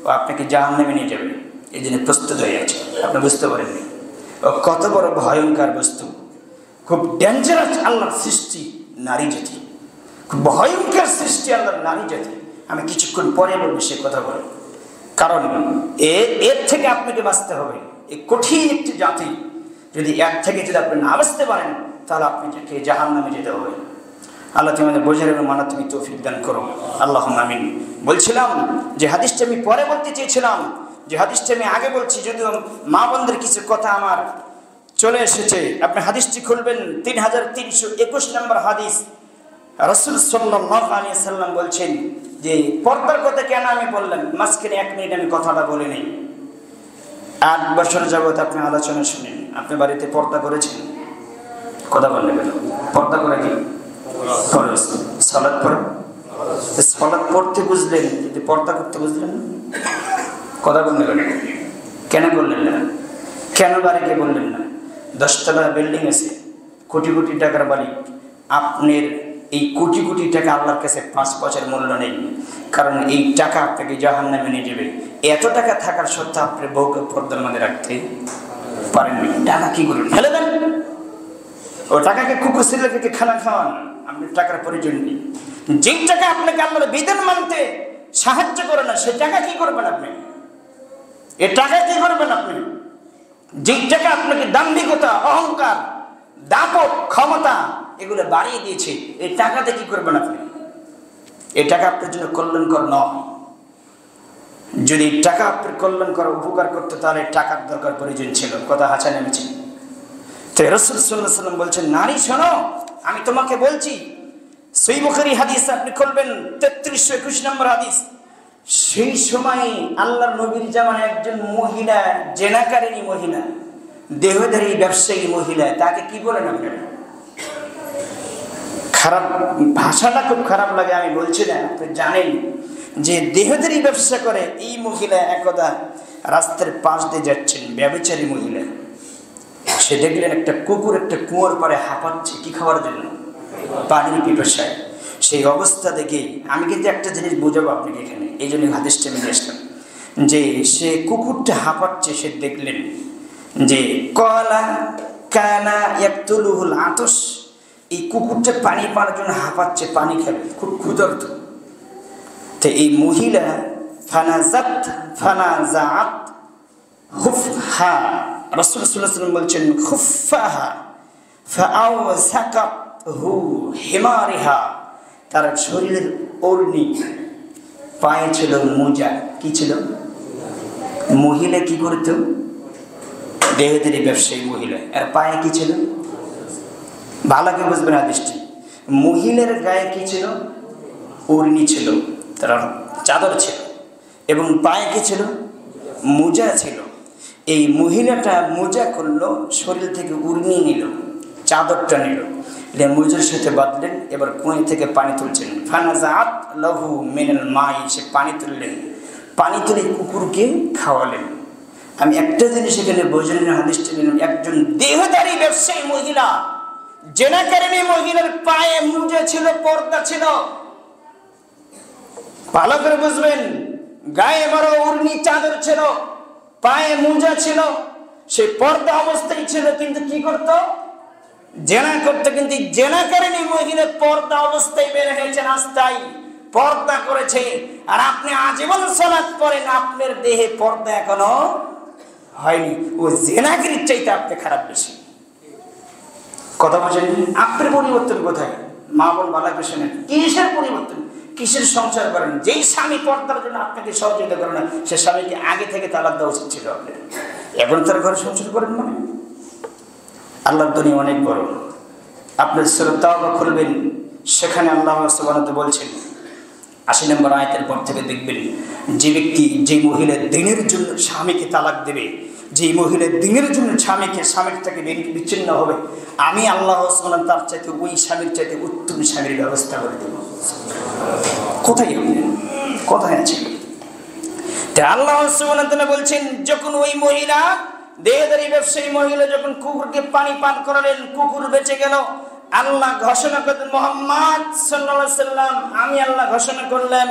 ও আপনাকে জাহান্নামে নিয়ে যাবে, এই জন্য প্রস্তুত হয়ে আছে। আপনি বুঝতে পারেননি ও কত বড় ভয়ঙ্কর বস্তু, খুব ডেঞ্জারাস আল্লাহর সৃষ্টি নারী জাতি, খুব ভয়ঙ্কর সৃষ্টি আল্লাহর নারী জাতি। আমি কিছুক্ষণ পরে বলবো সে কথা বলবো, কারণ এর থেকে আপনাকে বাঁচতে হবে। এই কঠিন একটি জাতি, যদি এর থেকে যদি আপনি না বাঁচতে পারেন, তাহলে আপনাকে জাহান্নামে যেতে হবে। আল্লাহ তুমি আমাদের বোঝার এবং মানা তুমি তৌফিক দান করো, আল্লাহুম্মা আমিন। বলছিলাম যে হাদিসটা আমি পরে বলতে চেয়েছিলাম, যে হাদিসটা আমি আগে বলছি, যদিও মা বোনদের কিছু কথা আমার চলে এসেছে। আপনি হাদিসটি খুলবেন, 3321 নম্বর হাদিস। রাসূল সাল্লাল্লাহু আলাইহি সাল্লাম বলছেন যে পর্দার কথা কেন আমি বললাম, মাঝখানে 1 মিনিট আমি কথাটা বলে নেই। 8 বছর যাবত আপনি আলোচনা শুনেন, আপনি বাড়িতে পর্দা করেছেন? কথা বললে কেন? পর্দা করে কি? সালাত পড়ে। সালাত পড়তে বুঝলেন, যদি পর্দা করতে বুঝলেন না? কথা বললে কেন? কেন বললেন না? কেন বাড়িকে বললেন না? 10 তলা বিল্ডিং আছে, কোটি কোটি টাকার মালিক, আপনার এই কোটি কোটি টাকা আল্লাহর কাছে 5 পয়সার মূল্য নেই, কারণ এই টাকা আপনাকে জাহান্নামে নিয়ে যাবে। এত টাকা থাকার সত্ত্বেও আপনি বউকে পর্দার মধ্যে রাখতে পারেননি। টাকা কি করবেন? ফেলে দেন। ও টাকাকে কুকুর ছেলেকে খানা খাওয়ান, আপনি টাকার প্রয়োজন নেই। যেই টাকা আপনাকে আল্লাহর বিধান মানতে সাহায্য করে না, সেই টাকা কি করবেন আপনি? এ টাকা কি করবেন আপনি? যেই টাকা আপনাকে দাম্ভিকতা, অহংকার, দাপট, ক্ষমতা এগুলো বাড়িয়ে দিয়েছে, এই টাকাতে কি করবেন আপনি? এই টাকা আপনার জন্য কল্যাণকর নয়। যদি টাকা আপনার কল্যাণকর উপকার করতে, তাহলে টাকার দরকার প্রয়োজন ছিল। কথা হাঁচা নেমেছে। তো রাসূল সাল্লাল্লাহু আলাইহি ওয়াসাল্লাম বলছেন, নারী শোনো, আমি তোমাকে বলছি। সহিহ বুখারী হাদিস আপনি খুলবেন, 3321 নম্বর হাদিস। সেই সময় আল্লাহর নবীর জামানায় একজন মহিলা, জেনাকারিনী মহিলা, দেহধারী ব্যবসায়ী মহিলা, তাকে কি বলেন আপনারা? খারাপ ভাষাটা খুব খারাপ লাগে, আমি বলছি না, আপনি জানেন যে দেহধারী ব্যবসা করে এই মহিলা একদা রাস্তার পাশ দিয়ে যাচ্ছেন, ব্যভিচারী মহিলা। সে দেখলেন একটা কুকুর একটা কুয়োর পাড়ে হাঁপাচ্ছে, কি খাওয়ার জন্য? পানির পিপাসায়। সেই অবস্থা দেখে আমি কিন্তু একটা জিনিস বোঝাবো আপনাকে এখানে, এই জন্য হাদিসটা আমি আসলাম, যে সে কুকুরটা হাঁপাচ্ছে, সে দেখলেন যে কলা কানা ইয়াকতুলুহুল আতশ, এই কুকুরটা পানি পাওয়ার জন্য হাঁপাচ্ছে, পানি খাবে, খুব ক্ষুধার্ত। তো এই মহিলা ফানাজাত হুফহা, রাসূল সাল্লাল্লাহু আলাইহি ওয়াসাল্লাম বলছেন খুফাহা ফাআওসাকাতহু হিমারিহা, তার শরীরের ওড়নি, পায়ে ছিল মোজা, কি ছিল? মহিলা কি করত? দেহদারি ব্যবসায়ী মহিলা, আর পায়ে কি ছিল? ভালো করে বুঝবেন আদেশটি, মহিলার গায়ে কি ছিল? ওড়নি ছিল, তার চাদর ছিল, এবং পায়ে কি ছিল? মোজা ছিল। এই মহিলাটা মোজা করলো, শরীর থেকে উড়নি নিল, চাদরটা নিল, মোজার সাথে বাঁধলেন, এবার কুঁয়ে থেকে পানি তুলছেন। ফানাজাত লাহু মিনাল মাই, সে পানি তুললেন, পানি তুলে কুকুরকে খাওয়ালেন। আমি একটা জিনিস এখানে বোঝেন, হাদিসটা নিলাম, একজন দেহধারী ব্যবসায়ী মহিলা, জেনাকারিনী মহিলার পায়ে মোজা ছিল, পর্দা ছিল, ভালো করে বুঝবেন, গায়ে বড় উড়নি চাদর ছিল, পায়ে মোজা ছিল, সে পর্দা অবস্থায় ছিল, কিন্তু কি করত? জেনা করত। কিন্তু জেনাকারিনী মহিলা পর্দা অবস্থায় বের হয়েছে, রাস্তায় পর্দা করেছে, আর আপনি আজীবন সালাত করেন, আপনার দেহে পর্দা এখনো হয়নি, ও জেনাকারীর চাইতে আপনি খারাপ বেশি। কথা বলছেন, আপনার পরিবর্তন কোথায়? মা বোন বালা পেছনে কিসের পরিবর্তন, কিসের সংসার করেন? যেই স্বামী পর্দার জন্য আপনাকে সহযোগিতা করে না, সে স্বামীকে আগে থেকে তালাক দেওয়া উচিত ছিল আপনার। এখন তার ঘরে সংসার করেন মানে? আল্লাহর দুনিয়া অনেক বড়। আপনার সূরা তাওবা খুলবেন, সেখানে আল্লাহ সুবহানাহু ওয়া তাআলা বলছেন, ৮০ নম্বর আয়াতের পর থেকে দেখবেন, যে ব্যক্তি, যে মহিলা দিনের জন্য স্বামীকে তালাক দেবে, যে মহিলা দিনের জন্য স্বামীর থেকে বিচ্ছিন্ন হবে, আমি আল্লাহ সুবহানাহু ওয়া তাআলা তার চাইতে, ওই স্বামীর চাইতে উত্তম স্বামীর ব্যবস্থা করে দেব। কোথায় কোথায় আছে? আল্লাহ সুবহানাহু ওয়া তাআলা বলছেন, যখন ওই মহিলা, দেহধারী ব্যবসায়ী মহিলা, যখন কুকুরকে পানি পান করালেন, কুকুর বেঁচে গেল, আল্লাহ ঘোষণা করলেন, মুহাম্মদ সাল্লাল্লাহু আলাইহি সাল্লাম, আমি আল্লাহ ঘোষণা করলাম,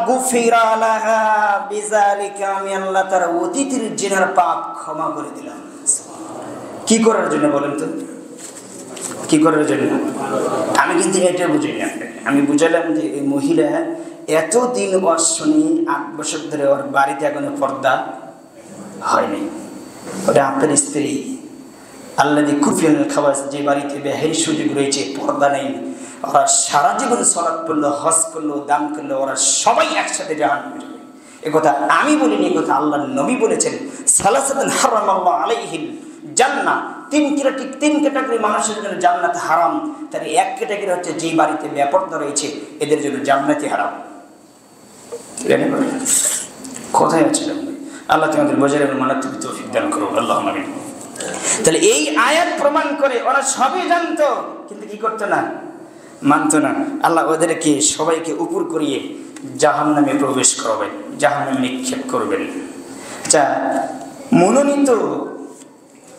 গুফিরা লাহা বিযালিকা, আমি আল্লাহ তার অতীতের জিনার পাপ ক্ষমা করে দিলাম। কি করার জন্য বলেন তো? কি করার জন্য? আমি কিন্তু এটা বুঝিনি আপনাকে, আমি বুঝালাম যে এই মহিলা এতদিন ওয়াজ শুনি, ৮ বছর ধরে ওর বাড়িতে এখনো পর্দা হয়নি। ওটা আপনার স্ত্রী, আল্লাহ কুফিয়াল খাওয়াস, যে বাড়িতে বেহের সুযোগ রয়েছে, পর্দা নেই, ওরা সারা জীবন সালাত পড়লো, হজ করলো, দান করলো, ওরা সবাই একসাথে জাহান্নামে যাবে। একথা আমি বলিনি, একথা আল্লাহর নবী বলেছেন, সালাসাতুন হারামাল্লাহু আলাইহিল জান্নাহ, তিন ক্যাটাগরি মানুষের জন্য জান্নাত হারাম। তার এক ক্যাটাগরি হচ্ছে, যে বাড়িতে বেপর্দা রয়েছে, এদের জন্য জান্নাতই হারাম। কোথায় আছে আল্লাহ তোমাদের বোঝার এবং মানার তৌফিক দান করো, আল্লাহুম্মা আমিন। তাহলে এই আয়াত প্রমাণ করে, ওরা সবই জানতো, কিন্তু কি করতো না? মানতো না। আল্লাহ ওদেরকে সবাইকে উপর করিয়ে জাহান্নামে প্রবেশ করবেন, জাহান্নামে নিক্ষেপ করবেন। আচ্ছা, মনোনীত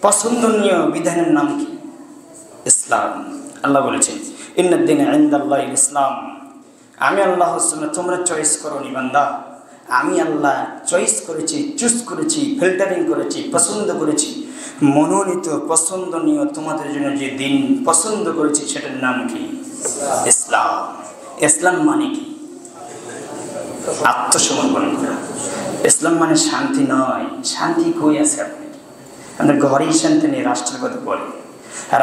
পছন্দনীয় বিধানের নাম কি? ইসলাম। আল্লাহ বলেছেন, ইন্নাদ-দীনা ইনদাল্লাহিল ইসলাম, আমি আল্লাহ, তোমরা চয়েস করো নি বান্দা, আমি আল্লাহ চয়েস করেছি, চুজ করেছি, ফিল্টারিং করেছি, পছন্দ করেছি, মনোনীত পছন্দনীয় তোমাদের জন্য যে দিন পছন্দ করেছি, সেটার নাম কি? ইসলাম। ইসলাম মানে কি? আত্মসমর্পণ করা। ইসলাম মানে শান্তি নয়। শান্তি কই আছে? আপনার ঘরেই শান্তি নেই, রাষ্ট্রের কথা বলে।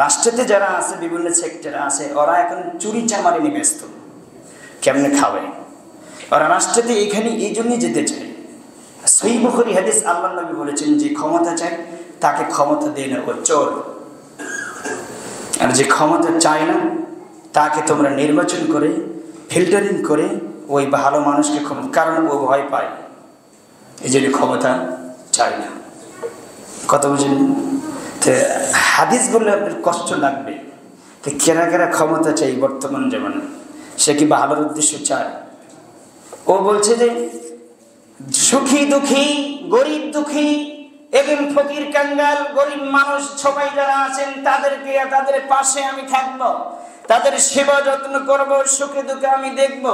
রাষ্ট্রেতে যারা আছে, বিভিন্ন সেক্টরে আছে, ওরা এখন চুরি চামারি নিয়ে ব্যস্ত, কেমনে খাবে ওরা রাষ্ট্রেতে। এখানে এই জন্যই যেতে চায়। সহিহ বুখারী হাদিস, আল্লাহর নবী বলেছেন, যে ক্ষমতা চায় তাকে ক্ষমতা দেয় না, ও চোর। আর যে ক্ষমতা চায় না, তাকে তোমরা নির্বাচন করে, ফিল্টারিং করে ওই ভালো মানুষকে ক্ষমতা, কারণ ও ভয় পায়, এই জন্য ক্ষমতা চায় না। কথা বুঝলেন? তো হাদিস বললে আপনার কষ্ট লাগবে, তো কেনা কেনা ক্ষমতা চাই বর্তমান জীবনে, সে কি ভালোর উদ্দেশ্য চায়? ও বলছে যে সুখী দুঃখী, গরিব দুঃখী এবং ফকির কাঙ্গাল, গরিব মানুষ সবাই যারা আছেন, তাদেরকে, তাদের পাশে আমি থাকবো, তাদের সেবা যত্ন করবো, সুখে দুঃখে আমি দেখবো।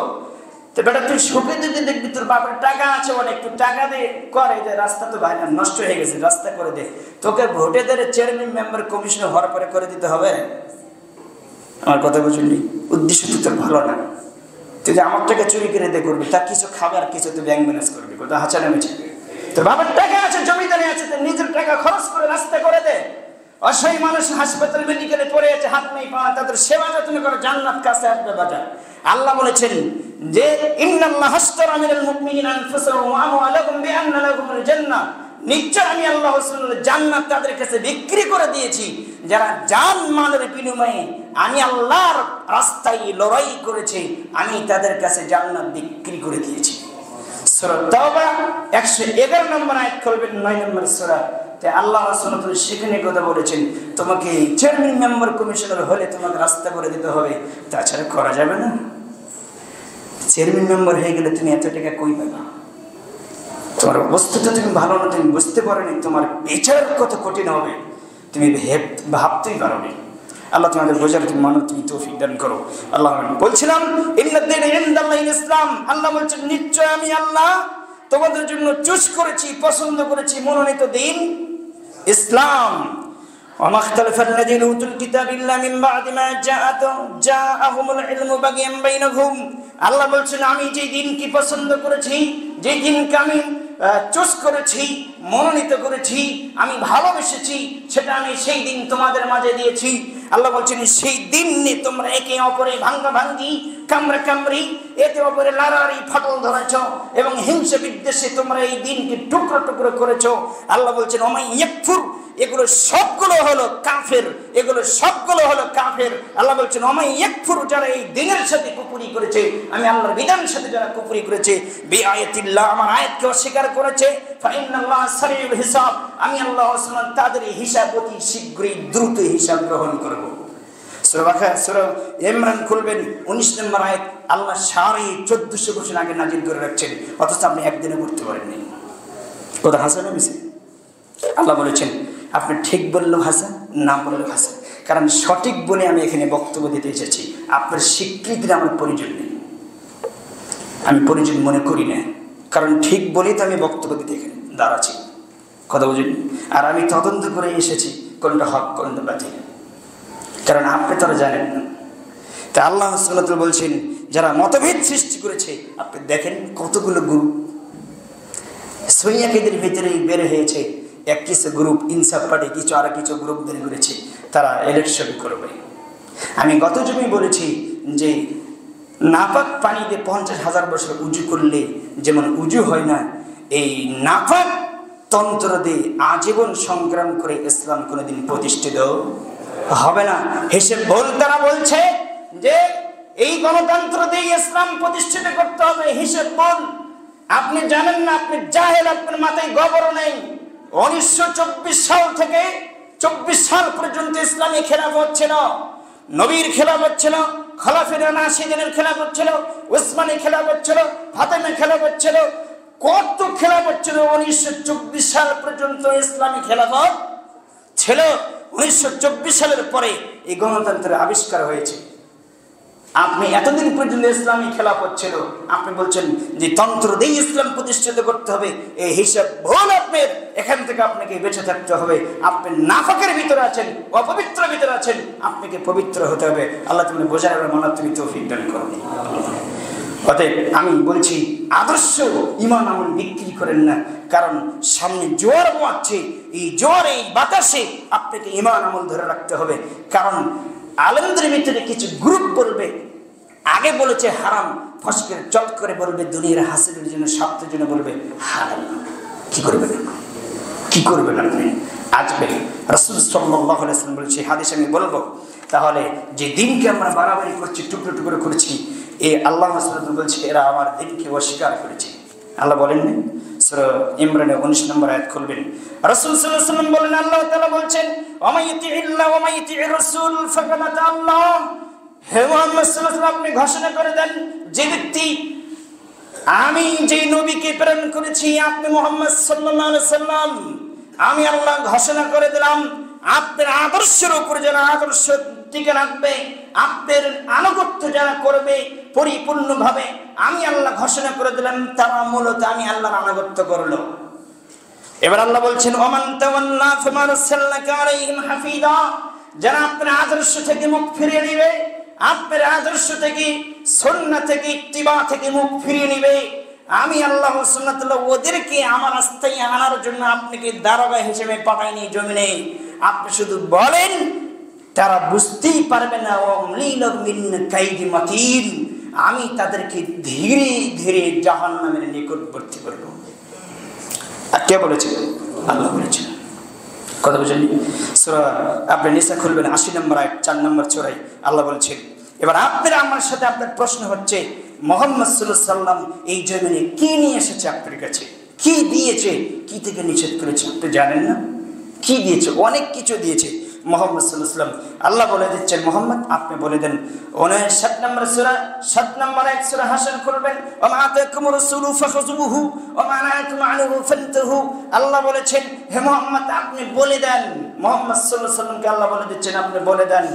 তো বেটা তুই সুখে দুঃখে দেখবি, তোর বাবার টাকা আছে অনেক, একটু টাকা দে করে দে, রাস্তা তো ভাই নষ্ট হয়ে গেছে, রাস্তা করে দে। তোকে ভোটে ধরে চেয়ারম্যান মেম্বার কমিশনার হওয়ার পরে করে দিতে হবে? আমার কথা বুঝলি? উদ্দেশ্য তো তোর ভালো না। তুই যে আমার টাকা চুরি করে দে করবি, তার কিছু খাবার কিছু তুই ব্যাংক ব্যালেন্স করবি, কথা হাঁচানো মিছে। তোর বাবার টাকা আছে, জমিদারি আছে, তোর নিজের টাকা খরচ করে রাস্তা করে দে। অসহায় মানুষ হাসপাতাল মেডিকেলে পড়ে আছে, হাত নেই পা, তাদের সেবা যত্ন করে, জান্নাত কাছে আসবে বাজার। আল্লাহ বলেছেন যে ইন্নাল্লাহ হাসতারা মিনাল মুমিনিনা আনফুসাহুম ওয়া আমওয়ালাহুম বিআন্না লাহুমুল জান্নাহ, নিশ্চয় আমি আল্লাহ জান্নাত তাদের কাছে বিক্রি করে দিয়েছি যারা জান মালের বিনিময়ে আমি আল্লাহর রাস্তায় লড়াই করেছে, আমি তাদের কাছে জান্নাত বিক্রি করে দিয়েছি। সূরা তাওবা 111 নম্বর আয়াত খুলবেন, 9 নম্বর সূরা। তাই আল্লাহ রাসূল সেখানে কথা বলেছেন, তোমাকে চেয়ারম্যান মেম্বার কমিশনার হলে তোমাকে রাস্তা করে দিতে হবে, তাছাড়া করা যাবে না। চেয়ারম্যান মেম্বার হয়ে গেলে তুমি এত টাকা কই পাবা? তোমার অবস্থাটা তুমি ভালো না, তুমি বুঝতে পারোনি, তোমার বিচার কত কঠিন হবে তুমি ভাবতেই পারোনি। আল্লাহ তোমাদের বোঝার তুমি মানো, তুমি তৌফিক দান করো। আল্লাহ বলছিলাম ইন্নাদ-দীন ইনদাল্লাহিল ইসলাম, আল্লাহ বলছেন নিশ্চয় আমি আল্লাহ তোমাদের জন্য চুজ করেছি, পছন্দ করেছি মনোনীত দিন ইসলাম। ওয়া ইখতালাফাল্লাযীনা উতুল কিতাবা ইল্লা মিন বা'দি মা জাআহুমুল ইলমু বাগিয়ান বাইনাহুম। আল্লাহ বলছেন আমি যে দিনকে পছন্দ করেছি, যে দিনকে আমি চুজ করেছি, মনোনীত করেছি, আমি ভালোবেসেছি, সেটা আমি সেই দিন তোমাদের মাঝে দিয়েছি। আল্লাহ বলছেন সেই দিন নিয়ে তোমরা একে অপরে ভাঙ্গাভাঙ্গি, কামড়া কামড়ি, একে অপরে লাড়াড়ি ফাটল ধরেছ এবং হিংসা বিদ্বেষে তোমরা এই দিনকে টুকরো টুকরো করেছ। আল্লাহ বলছেন ওমাই ইয়াকফুর, এগুলো সবগুলো হলো কাফের, এগুলো সবগুলো হলো কাফের। আল্লাহ বলছেন ওমাই ইয়াকফুর, যারা এই দিনের সাথে কুফরি করেছে, আমি আল্লাহর বিধানের সাথে যারা কুফরি করেছে, বিআয়াতিল্লাহ, আমার আয়াতকে অস্বীকার করেছে, ফাইন্নাল্লাহ সারিউল হিসাব, আমি আল্লাহ সুবহানাহু তাদের হিসাব অতি শীঘ্রই দ্রুত হিসাব গ্রহণ করব। সূরা ইমরান খুলবেন 19 নম্বর আয়াত, আল্লাহ 1450 বছর আগে নাজিল করে রাখছেন, অথচ আপনি একদিনে করতে পারেননি। কথা হাসান মিছে? আল্লাহ বলেছেন আপনি ঠিক বললেও হাসান, না বললেও হাসান, কারণ সঠিক বলে আমি এখানে বক্তব্য দিতে এসেছি। আপনার স্বীকৃতির আমার প্রয়োজন নেই, আমি প্রয়োজন মনে করি না, কারণ ঠিক বলেই তো আমি বক্তব্য দিতে এখানে দাঁড়াচ্ছি। কথা বুঝুন? আর আমি তদন্ত করে এসেছি কোনটা হক কোনটা বাতিল, কারণ আপনি তারা জানেন না। তা আল্লাহ সুবহানাহু ওয়া তাআলা বলছেন যারা মতভেদ সৃষ্টি করেছে, আপনি দেখেন কতগুলো গ্রুপ সুন্নিদের ভিতরে বের হয়েছে, এক কিছু গ্রুপ ইনসাফ পার্টি, কিছু আর কিছু গ্রুপ বের করেছে, তারা ইলেকশন করবে। আমি গত জমি বলেছি যে নাপাক পানিতে 50,000 বছর উজু করলে যেমন উজু হয় না, এই নাপাক তন্ত্র দিয়ে আজীবন সংগ্রাম করে ইসলাম কোনোদিন প্রতিষ্ঠিত হবে না। হিসেব ভুল তারা বলছে যে এই গণতন্ত্র দিয়ে ইসলাম প্রতিষ্ঠিত করতে হবে, হিসেব ভুল। আপনি জানেন না, আপনি জাহেল, আপনার মাথায় গোবর নেই। 1924 সাল থেকে 24 সাল পর্যন্ত ইসলামী খেলাফত ছিল, নবীর খেলাফত ছিল, খলাফায়ে রাশিদিনের খেলাফত ছিল, উসমানী খেলাফত ছিল, ফাতেমা খেলাফত ছিল, কত খেলাফত ছিল। 1924 সাল পর্যন্ত ইসলামী খেলাফত ছিল। 1924 সালের পরে এই গণতন্ত্রের আবিষ্কার হয়েছে। আপনি এতদিন পর্যন্ত ইসলামী খেলাফত ছিল, আপনি বলছেন যে তন্ত্র দিয়ে ইসলাম প্রতিষ্ঠিত করতে হবে, এই হিসাব ভুল। আপনার এখান থেকে আপনাকে বেঁচে থাকতে হবে। আপনি নাফাকের ভিতরে আছেন, অপবিত্র ভিতরে আছেন, আপনাকে পবিত্র হতে হবে। আল্লাহ তুমি বোঝার মনে তুমি তৌফিক দান করুন। অতএব আমি বলছি আদর্শ ঈমান আমল বিক্রি করেন না, কারণ সামনে জোয়ার বইছে, এই জোয়ারে এই বাতাসে আপনাকে ঈমান আমল ধরে রাখতে হবে। কারণ আলেমদের ভিতরে কিছু গ্রুপ বলবে, আগে বলেছে হারাম, ফসকের চট করে বলবে দুনিয়ার হাসিলের জন্য, স্বার্থের জন্য বলবে হারাম। কি করবেন? কি করবেন আপনি? আসবে রাসূল সাল্লাল্লাহু আলাইহি ওয়াসাল্লাম বলেছে, হাদিস আমি বলবো, তাহলে যে দিনকে আমরা বাড়াবাড়ি করছি, টুকরো টুকরো করেছি, এই আল্লাহ রাসূল বলছে এরা আমার দিনকে অস্বীকার করেছে। আল্লাহ বলেন না? সূরা ইমরানে 19 নম্বর আয়াত খুলবেন, রাসূল সাল্লাল্লাহু আলাইহি ওয়াসাল্লাম বলেন, আল্লাহ তাআলা বলছেন ওয়া ইতিল্লাহ ওয়া ইতির রাসূল ফাকাদ আল্লাহ। হে মুহাম্মদ সাল্লাল্লাহু আলাইহি ওয়াসাল্লাম, আপনি ঘোষণা করে দেন, যে ব্যক্তি আমি যে নবীকে প্রেরণ করেছি, আপনি মুহাম্মদ সাল্লাল্লাহু আলাইহি ওয়াসাল্লাম, আমি আল্লাহ ঘোষণা করে দিলাম আপনার আদর্শের উপর যারা আদর্শ টিকে রাখবে, আপনার আনুগত্য যারা করবে পরিপূর্ণভাবে, আমি আল্লাহ ঘোষণা করে দিলাম তারা মূলত আমি আল্লাহর আনুগত্য করলো। এবার আল্লাহ বলছেন ওমান তাওয়াল্লা ফামা আরসালনাকা আলাইহিম হাফিজা, যারা আপনার আদর্শ থেকে মুখ ফিরিয়ে নেবে, আপনার আদর্শ থেকে সুন্নাহ থেকে ইত্তিবা থেকে মুখ ফিরিয়ে নেবে, আমি আল্লাহ সুবহানাহু ওদেরকে আমার রাস্তায় আনার জন্য আপনাকে দারোগা হিসেবে পাঠাইনি জমিনে। আপনি শুধু বলেন, তারা বুঝতেই পারবে না। ওয়ামলিলু মিন কাইদি মাতিন, আমি তাদেরকে ধীরে ধীরে জাহান্নামের নিকটবর্তী করব। আর কে বলেছে? আল্লাহ বলেছেন। কথা বুঝলেন? সূরা আপনি নিসা খুলবেন 80 নম্বর আয়াত 4 নম্বর সূরায় আল্লাহ বলেছেন। এবার আপনার আমার সাথে আপনার প্রশ্ন হচ্ছে, মুহাম্মদ সাল্লাল্লাহু আলাইহি সাল্লাম এই জমিনে কি নিয়ে এসেছে আপনার কাছে? কি দিয়েছে? কি থেকে নিষেধ করেছে আপনি জানেন না? কি দিয়েছে? অনেক কিছু দিয়েছে মুহাম্মদ সাল্লাল্লাহু আলাইহি সাল্লাম। আল্লাহ বলে দিচ্ছেন, মুহাম্মদ আপনি বলে দেন। 59 নম্বর সূরা 7 নম্বর আয়াত সূরা হাশর করবেন, ওয়া মা আতাকুমুর রাসূলু ফাখুযুহু ওয়া মা নাহাকুম আনহু ফান্তাহু। আল্লাহ বলেছেন, হে মুহাম্মদ আপনি বলে দেন, মুহাম্মদ সাল্লাল্লাহু আলাইহি সাল্লামকে আল্লাহ বলে দিচ্ছেন আপনি বলে দেন,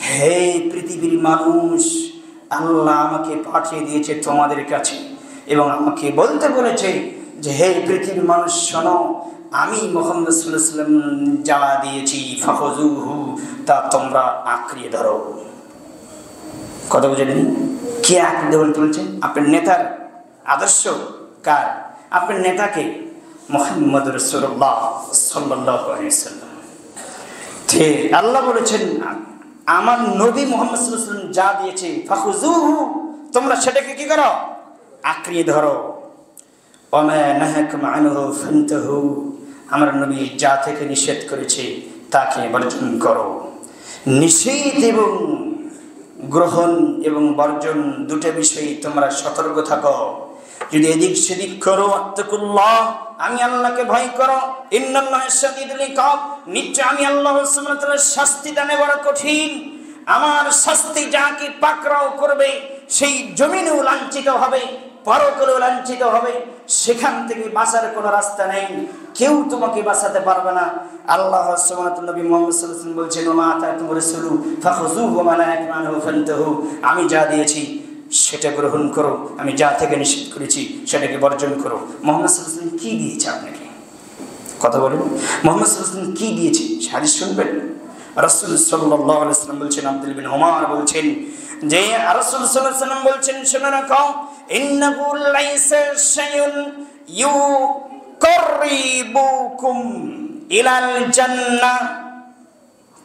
হে পৃথিবীর মানুষ, আল্লাহ আমাকে পাঠিয়ে দিয়েছে তোমাদের কাছে এবং আমাকে বলতে বলেছে যে হে পৃথিবীর মানুষ শোনো, আমি মুহাম্মদ সাল্লাল্লাহু আলাইহি ওয়াসাল্লাম যা দিয়েছি ফাখুযুহু, তা তোমরা আঁকড়িয়ে ধরো। কথা বুঝলেন? কে আঁকড়িয়ে বলতে বলছেন? আপনার নেতার আদর্শ কার? আপনার নেতাকে মুহাম্মদ রাসূলুল্লাহ সাল্লাল্লাহু আলাইহি ওয়াসাল্লাম। ঠিক আল্লাহ বলেছেন আমার নবী মুহাম্মদ সাল্লাল্লাহু আলাইহি ওয়াসাল্লাম যা দিয়েছে ফাখুযুহু, তোমরা সেটাকে কি করো? আঁকড়িয়ে ধরো। ওয়া মা নাহাকুম আনহু ফান্তাহু, আমার নবী যা থেকে নিষেধ করেছে তাকে বর্জন করো। নিষেধ এবং গ্রহণ এবং বর্জন দুটো বিষয়ে তোমরা সতর্ক থাকো। যদি এদিক সেদিক করো, আত্তাকুল্লাহ, আমি আল্লাহকে ভয় করো, ইন্নাল্লাহা শাদীদুল ইকাব, নিশ্চয় আমি আল্লাহ সুবহানাহু ওয়া তাআলা শাস্তি দানে বড় কঠিন। আমার শাস্তি যাকে পাকড়াও করবে সেই জমিনেও লাঞ্ছিত হবে, পরকালেও লাঞ্ছিত হবে, সেখান থেকে বাঁচার কোনো রাস্তা নেই, কেউ তোমাকে বাঁচাতে পারবে না। আল্লাহ সুবহানাহু ওয়া তাআলা নবী মুহাম্মদ সাল্লাল্লাহু আলাইহি ওয়াসাল্লাম বলছেন, ওয়া মা আতাকুমুর রাসূলু ফাখুযুহু ওয়া মা নাহাকুম আনহু ফান্তাহু, আমি যা দিয়েছি সেটা গ্রহণ করো, আমি যা থেকে নিষেধ করেছি সেটাকে বর্জন করো। মুহাম্মদ সাল্লাল্লাহু আলাইহি ওয়াসাল্লাম কি দিয়েছে আপনাকে? কথা বলুন, মুহাম্মদ সাল্লাল্লাহু আলাইহি ওয়াসাল্লাম কি দিয়েছে? হাদিস শুনবেন। রাসূল সাল্লাল্লাহু আলাইহি ওয়াসাল্লাম বলছেন, আব্দুল বিন উমর বলছেন যে রাসূল সাল্লাল্লাহু আলাইহি ওয়াসাল্লাম বলছেন, শুনে রাখো, ইন্নাহু লাইসা শাইউন ইউকাররিবুকুম ইলাল জান্নাহ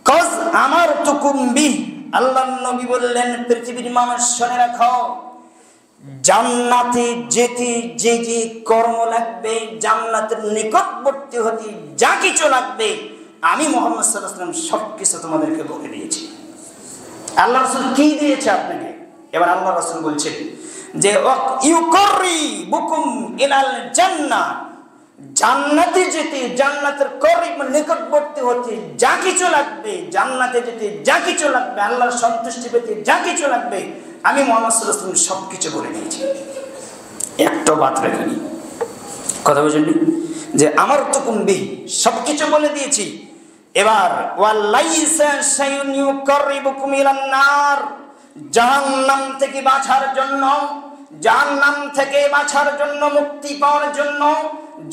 কাজ আমারতুকুম বিহি। আল্লাহর নবী বললেন, পৃথিবীর মানুষ শুনে রাখো, জান্নাতে যেতে যে যে কর্ম লাগবে, জান্নাতের নিকটবর্তী হতে যা কিছু লাগবে, আমি মুহাম্মদ সাল্লাল্লাহু আলাইহি ওয়াসাল্লাম সবকিছু তোমাদেরকে বলে দিয়েছি। আল্লাহ রাসূল কি দিয়েছে আপনাকে? এবার আল্লাহ রাসূল বলছেন যে ইউকাররিবুকুম ইলাল জান্নাহ, জান্নাতে যেতে, জান্নাতের করিব নিকটবর্তী হতে যা কিছু লাগবে, জান্নাতে যেতে যা কিছু লাগবে, আল্লাহর সন্তুষ্টি পেতে যা কিছু লাগবে, আমি মুহাম্মদ সাল্লাল্লাহু আলাইহি ওয়াসাল্লাম সবকিছু বলে দিয়েছি, একটা বাদ রাখিনি। কথা বুঝলেন? যে আমার তুকুম বিহি, সবকিছু বলে দিয়েছি। এবার ওয়ালাইসা শাইউন ইউকাররিবুকুম ইলান নার, জাহান্নাম থেকে বাঁচার জন্য, জাহান্নাম থেকে বাঁচার জন্য, মুক্তি পাওয়ার জন্য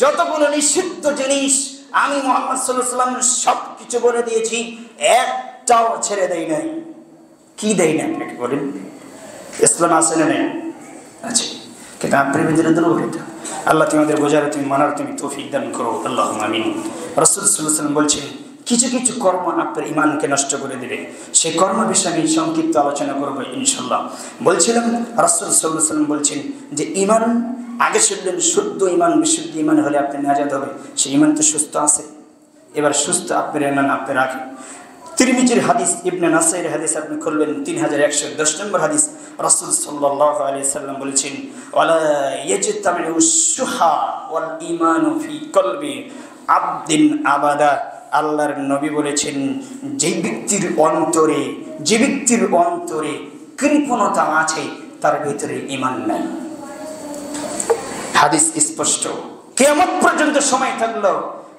যতগুলো নিষিদ্ধ জিনিস আমি মুহাম্মদ সাল্লাল্লাহু আলাইহি ওয়াসাল্লাম সবকিছু বলে দিয়েছি, একটাও ছেড়ে দেই নাই। কি দেই না আপনাকে বলেন? ইসলাম আছে না নেই? আছে, কিন্তু আপনার ভিতরে দুর্বলতা। আল্লাহ তোমাদের বোঝার, তুমি মানার, তুমি তৌফিক দান করো, আল্লাহুম্মা আমিন। রাসূল সাল্লাল্লাহু আলাইহি ওয়াসাল্লাম বলছেন, কিছু কিছু কর্ম আপনার ঈমানকে নষ্ট করে দেবে, সেই কর্ম বিষয়ে আমি সংক্ষিপ্ত আলোচনা করবো ইনশাআল্লাহ। বলছিলাম রাসূল সাল্লাল্লাহু আলাইহি ওয়াসাল্লাম বলছেন যে ঈমান, আগে শুনলেন শুদ্ধ ঈমান, বিশুদ্ধ ঈমান হলে আপনি নাজাত হবে, সেই ঈমান তো সুস্থ আছে। এবার সুস্থ আপনার ঈমান আপনি রাখেন। তিরমিজির হাদিস, ইবনে নাসাইর হাদিস আপনি খুলবেন 3110 নম্বর হাদিস। রাসূল সাল্লাল্লাহু আলাইহি ওয়াসাল্লাম বলেছেন, ওয়ালা ইয়াজতামিউ শুহা ওয়াল ঈমানু ফি কলবি আবদিন আবাদা। আল্লাহর নবী বলেছেন, যে ব্যক্তির অন্তরে কৃপণতা আছে তার ভিতরে ঈমান নাই। হাদিস স্পষ্ট, কিয়ামত পর্যন্ত সময় থাকলো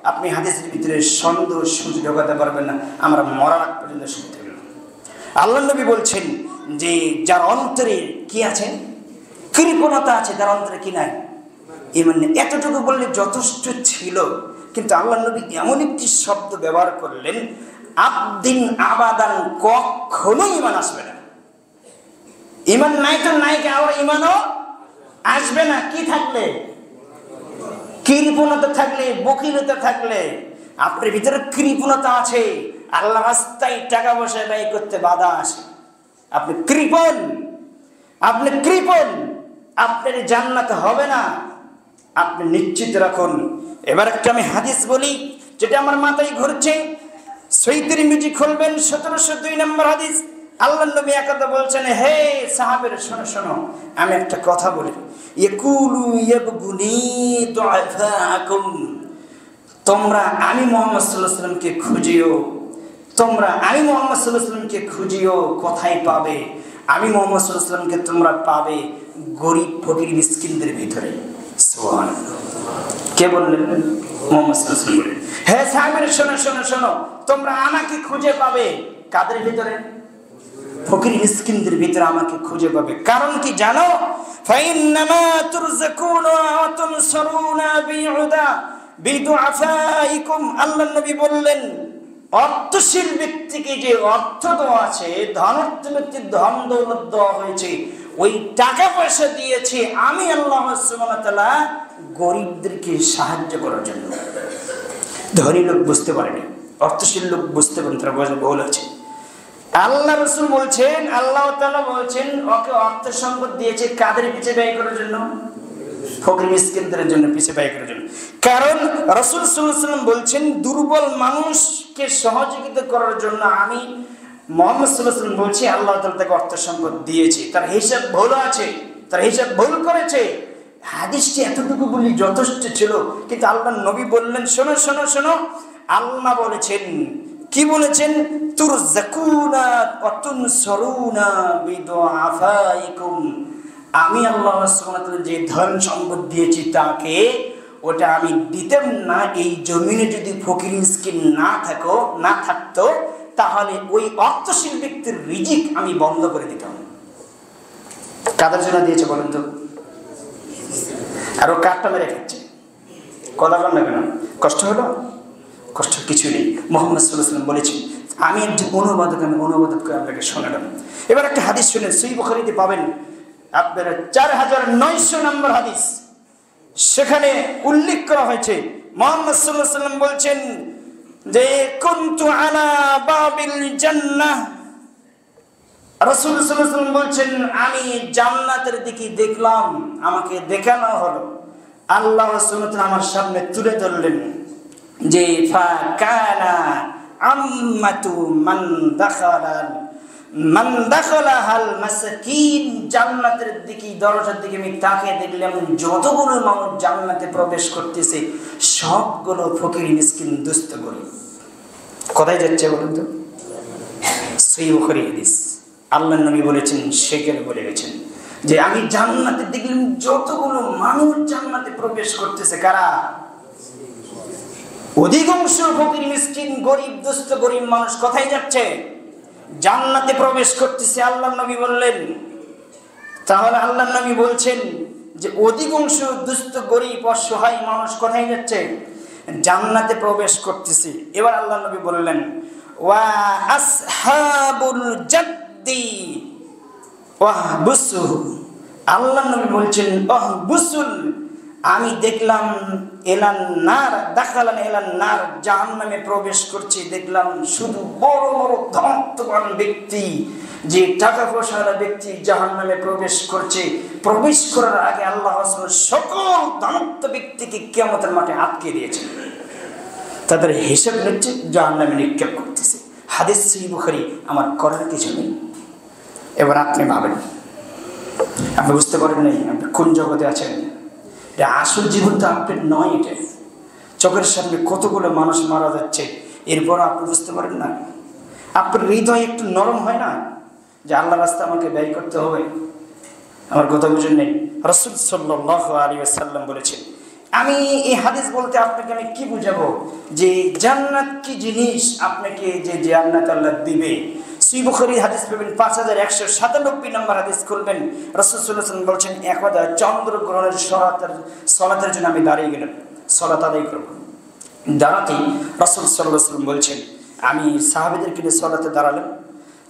আপনি হাদিসের ভিতরে সন্দেহ ঢোকাতে পারবেন না, আমরা মরার আগ পর্যন্ত শুনতে পারবেন। আল্লাহ নবী বলছেন যে যার অন্তরে কি আছে, কৃপণতা আছে, তার অন্তরে কি নাই, ইমান নেই। এতটুকু বললে যথেষ্ট ছিল, কিন্তু আল্লাহ নবী এমন একটি শব্দ ব্যবহার করলেন, আবদিন আবাদান, কখনো ইমান আসবে না। ইমান নাই তো নাই, আবার ইমানও আসবে না। কি থাকলে? কৃপণতা থাকলে, বকিলতা থাকলে। আপনার ভিতরে কৃপণতা আছে, আল্লাহ রাস্তায় টাকা পয়সা ব্যয় করতে বাধা আসে, আপনি কৃপণ, আপনি কৃপণ, আপনার জান্নাত হবে না, আপনি নিশ্চিত রাখুন। এবার একটা আমি হাদিস বলি যেটা আমার মাথায় ঘুরছে। সহিহ তিরমিজি খুলবেন, 1702 নম্বর হাদিস। আল্লাহ নবী একদা বলছেন, হে সাহাবের শোনো শোনো, আমি একটা কথা বলি, ইয়াকুলু ইয়াবগুনি দুআফাকুম, তোমরা আমি মুহাম্মদ সাল্লাল্লাহু আলাইহি ওয়াসাল্লামকে খুঁজিও, তোমরা আমি মুহাম্মদ সাল্লাল্লাহু আলাইহি ওয়াসাল্লামকে খুঁজিও। কোথায় পাবে? আমি মুহাম্মদ সাল্লাল্লাহু আলাইহি ওয়াসাল্লামকে তোমরা পাবে গরিব ফকির মিসকিনদের ভিতরে। সুবহানাল্লাহ। কে বললেন? মুহাম্মদ সাল্লাল্লাহু আলাইহি ওয়াসাল্লাম। হে সাহাবীরা শোনো শোনো শোনো, তোমরা আমাকে খুঁজে পাবে কাদের ভিতরে? ফকির মিসকিনদের ভিতরে আমাকে খুঁজে পাবে। কারণ কি জানো? ফাইন্নামা তুরযাকুনা ওয়া তুনসারুনা বিদুআফাইকুম। আল্লাহর নবী বললেন, অর্থশীল ব্যক্তিকে যে অর্থ দেওয়া আছে, ধনাঢ্য ব্যক্তির ধন দৌলত দেওয়া হয়েছে, ওই টাকা পয়সা দিয়েছে আমি আল্লাহ সুবহানাহু ওয়া তাআলা গরিবদেরকে সাহায্য করার জন্য। ধনী লোক বুঝতে পারেনি, অর্থশীল লোক বুঝতে পারেন, তারা ভুল আছে। আল্লাহ রাসূল বলছেন, আল্লাহ তাআলা বলছেন, ওকে অর্থ সম্পদ দিয়েছে কাদের পিছে ব্যয় করার জন্য? ফকির মিসকিনদের জন্য পিছে ব্যয় করার জন্য। কারণ রাসূল সাল্লাল্লাহু আলাইহি ওয়াসাল্লাম বলছেন, দুর্বল মানুষকে সহযোগিতা করার জন্য আমি মুহাম্মদ সাল্লাল্লাহু আলাইহি ওয়াসাল্লাম বলছি, আল্লাহ তাআলা তাকে অর্থ সম্পদ দিয়েছে, তার হিসাব ভুল আছে, তার হিসাব ভুল করেছে। হাদিসটি এতটুকু বলি যথেষ্ট ছিল, কিন্তু আল্লাহর নবী বললেন, শোনো শোনো শোনো, আল্লাহ বলেছেন, কি বলেছেন? তুরযাকুনা ওয়া তুনসারুনা বিদুআফাইকুম। আমি আল্লাহ সুবহানাহু ওয়া তাআলা যে ধন সম্পদ দিয়েছি তাকে, ওটা আমি দিতাম না এই জমিনে যদি ফকির মিসকিন না থাকতো, তাহলে ওই অর্থশীল ব্যক্তির রিজিক আমি বন্ধ করে দিতাম। কাদের জন্য দিয়েছে বলেন তো? আর ও কাঠটা মেরে খাচ্ছে, কথা বল না কেন? কষ্ট হলো? কষ্ট কিছু নেই। মুহাম্মদ সাল্লাল্লাহু আলাইহি ওয়াসাল্লাম বলেছেন, আমি একজন অনুবাদক, আমি অনুবাদক করে আপনাকে শোনালাম। এবার একটা হাদিস শুনেন, সহিহ বুখারীতে পাবেন আপনারা 4900 নম্বর হাদিস। সেখানে উল্লেখ করা হয়েছে, মুহাম্মদ সাল্লাল্লাহু আলাইহি ওয়াসাল্লাম বলছেন যে, কুনতু আলা বাবিল জান্নাহ। রাসূল সাল্লাল্লাহু আলাইহি ওয়াসাল্লাম বলছেন, আমি জান্নাতের দিকে দেখলাম, আমাকে দেখানো হলো। আল্লাহ সুবহানাহু ওয়া তাআলা আমার সামনে তুলে ধরলেন যে, ফাকানা আম্মাতু মান দাখালাহাল মাসাকিন। জান্নাতের দিকে, দরজার দিকে আমি তাকিয়ে দেখলাম, যতগুলো মানুষ জান্নাতে প্রবেশ করতেছে সবগুলো ফকির মিসকিন দুস্থ গরিব। কোথায় যাচ্ছে বলুন তো? সহিহ বুখারী হাদিস। আল্লাহর নবী বলেছেন, সেখানে বলে গেছেন যে আমি জান্নাতে দেখলাম যতগুলো মানুষ জান্নাতে প্রবেশ করতেছে, কারা? অধিকাংশ ফকির মিসকিন গরিব দুস্থ গরিব মানুষ কোথায় যাচ্ছে? জান্নাতে প্রবেশ করতেছে। আল্লাহর নবী বললেন, তাহলে আল্লাহর নবী বলছেন যে অধিকাংশ দুস্থ গরিব অসহায় মানুষ কোথায় যাচ্ছে? জান্নাতে প্রবেশ করতেছে। এবার আল্লাহর নবী বললেন, ওয়া আসহাবুল জাদ্দি ওয়াহবুসু। আল্লাহর নবী বলছেন, ওয়াহবুসুল, আমি দেখলাম এলান নার দাখালান এলান নার, জাহান্নামে প্রবেশ করছে। দেখলাম শুধু বড় বড় ধনবান ব্যক্তি, যে টাকা পয়সাওয়ালা ব্যক্তি জাহান্নামে প্রবেশ করছে। প্রবেশ করার আগে আল্লাহ সকল ধনত্ব ব্যক্তিকে কিয়ামতের মাঠে আটকে দিয়েছে, তাদের হিসাব নিচ্ছে, জাহান্নামে নিক্ষেপ করতেছে। হাদিস সহিহ বুখারী। আমার করার কিছু নেই। এবার আপনি ভাবেন, আপনি বুঝতে পারেন নাই আপনি কোন জগতে আছেন। আসল জীবন তো আপনার নয়। এটা চোখের সামনে কতগুলো মানুষ মারা যাচ্ছে, এরপর আপনি বুঝতে পারেন না? আপনার হৃদয় একটু নরম হয় না যে আল্লাহ রাস্তা আমাকে ব্যয় করতে হবে? আমার কথা বুঝেন নেই? রাসূল সাল্লাল্লাহু আলাইহি ওয়াসাল্লাম বলেছেন, আমি এই হাদিস বলতে আপনাকে আমি কি বুঝাবো যে জান্নাত কি জিনিস, আপনাকে যে জান্নাত আল্লাহ দিবে সহিহ বুখারী হাদিস পাবেন 5197 নম্বর হাদিস খুলবেন, রাসূল সাল্লাল্লাহু আলাইহি ওয়াসাল্লাম বলছেন, একদা চন্দ্রগ্রহণের সালাতের জন্য আমি দাঁড়িয়ে গেলাম, সালাত আদায় করব। দাঁড়াতে রাসূল সাল্লাল্লাহু আলাইহি ওয়াসাল্লাম বলছেন, আমি সাহাবীদেরকে নিয়ে সালাতে দাঁড়ালাম।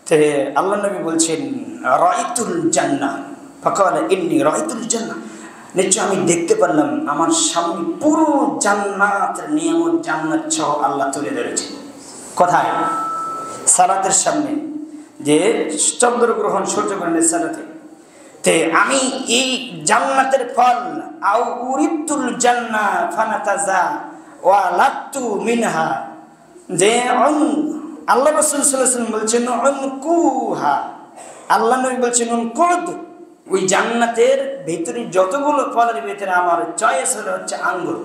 তে আল্লাহ নবী বলছেন, রাআইতুল জান্নাহ ফাকালা ইন্নী রাআইতুল জান্নাহ, নিশ্চয় আমি দেখতে পারলাম আমার সামনে পুরো জান্নাতের নিয়ামত, জান্নাত সহ আল্লাহ তুলে ধরেছেন। কোথায়? সালাতের সামনে, যে চন্দ্রগ্রহণ সূর্যগ্রহণের সালাতে। তে আমি এই জান্নাতের ফল, আও উরিতুল জান্নাহ ফানাতাজা ওয়া লাতু মিনহা, যে আল্লাহ রাসূল সাল্লাল্লাহু আলাইহি ওয়াসাল্লাম বলছেন উনকুহা, আল্লাহ নবী বলছেন উনকুদ, ওই জান্নাতের ভিতরে যতগুলো ফলের ভিতরে আমার চয়েস হচ্ছে আঙ্গুর।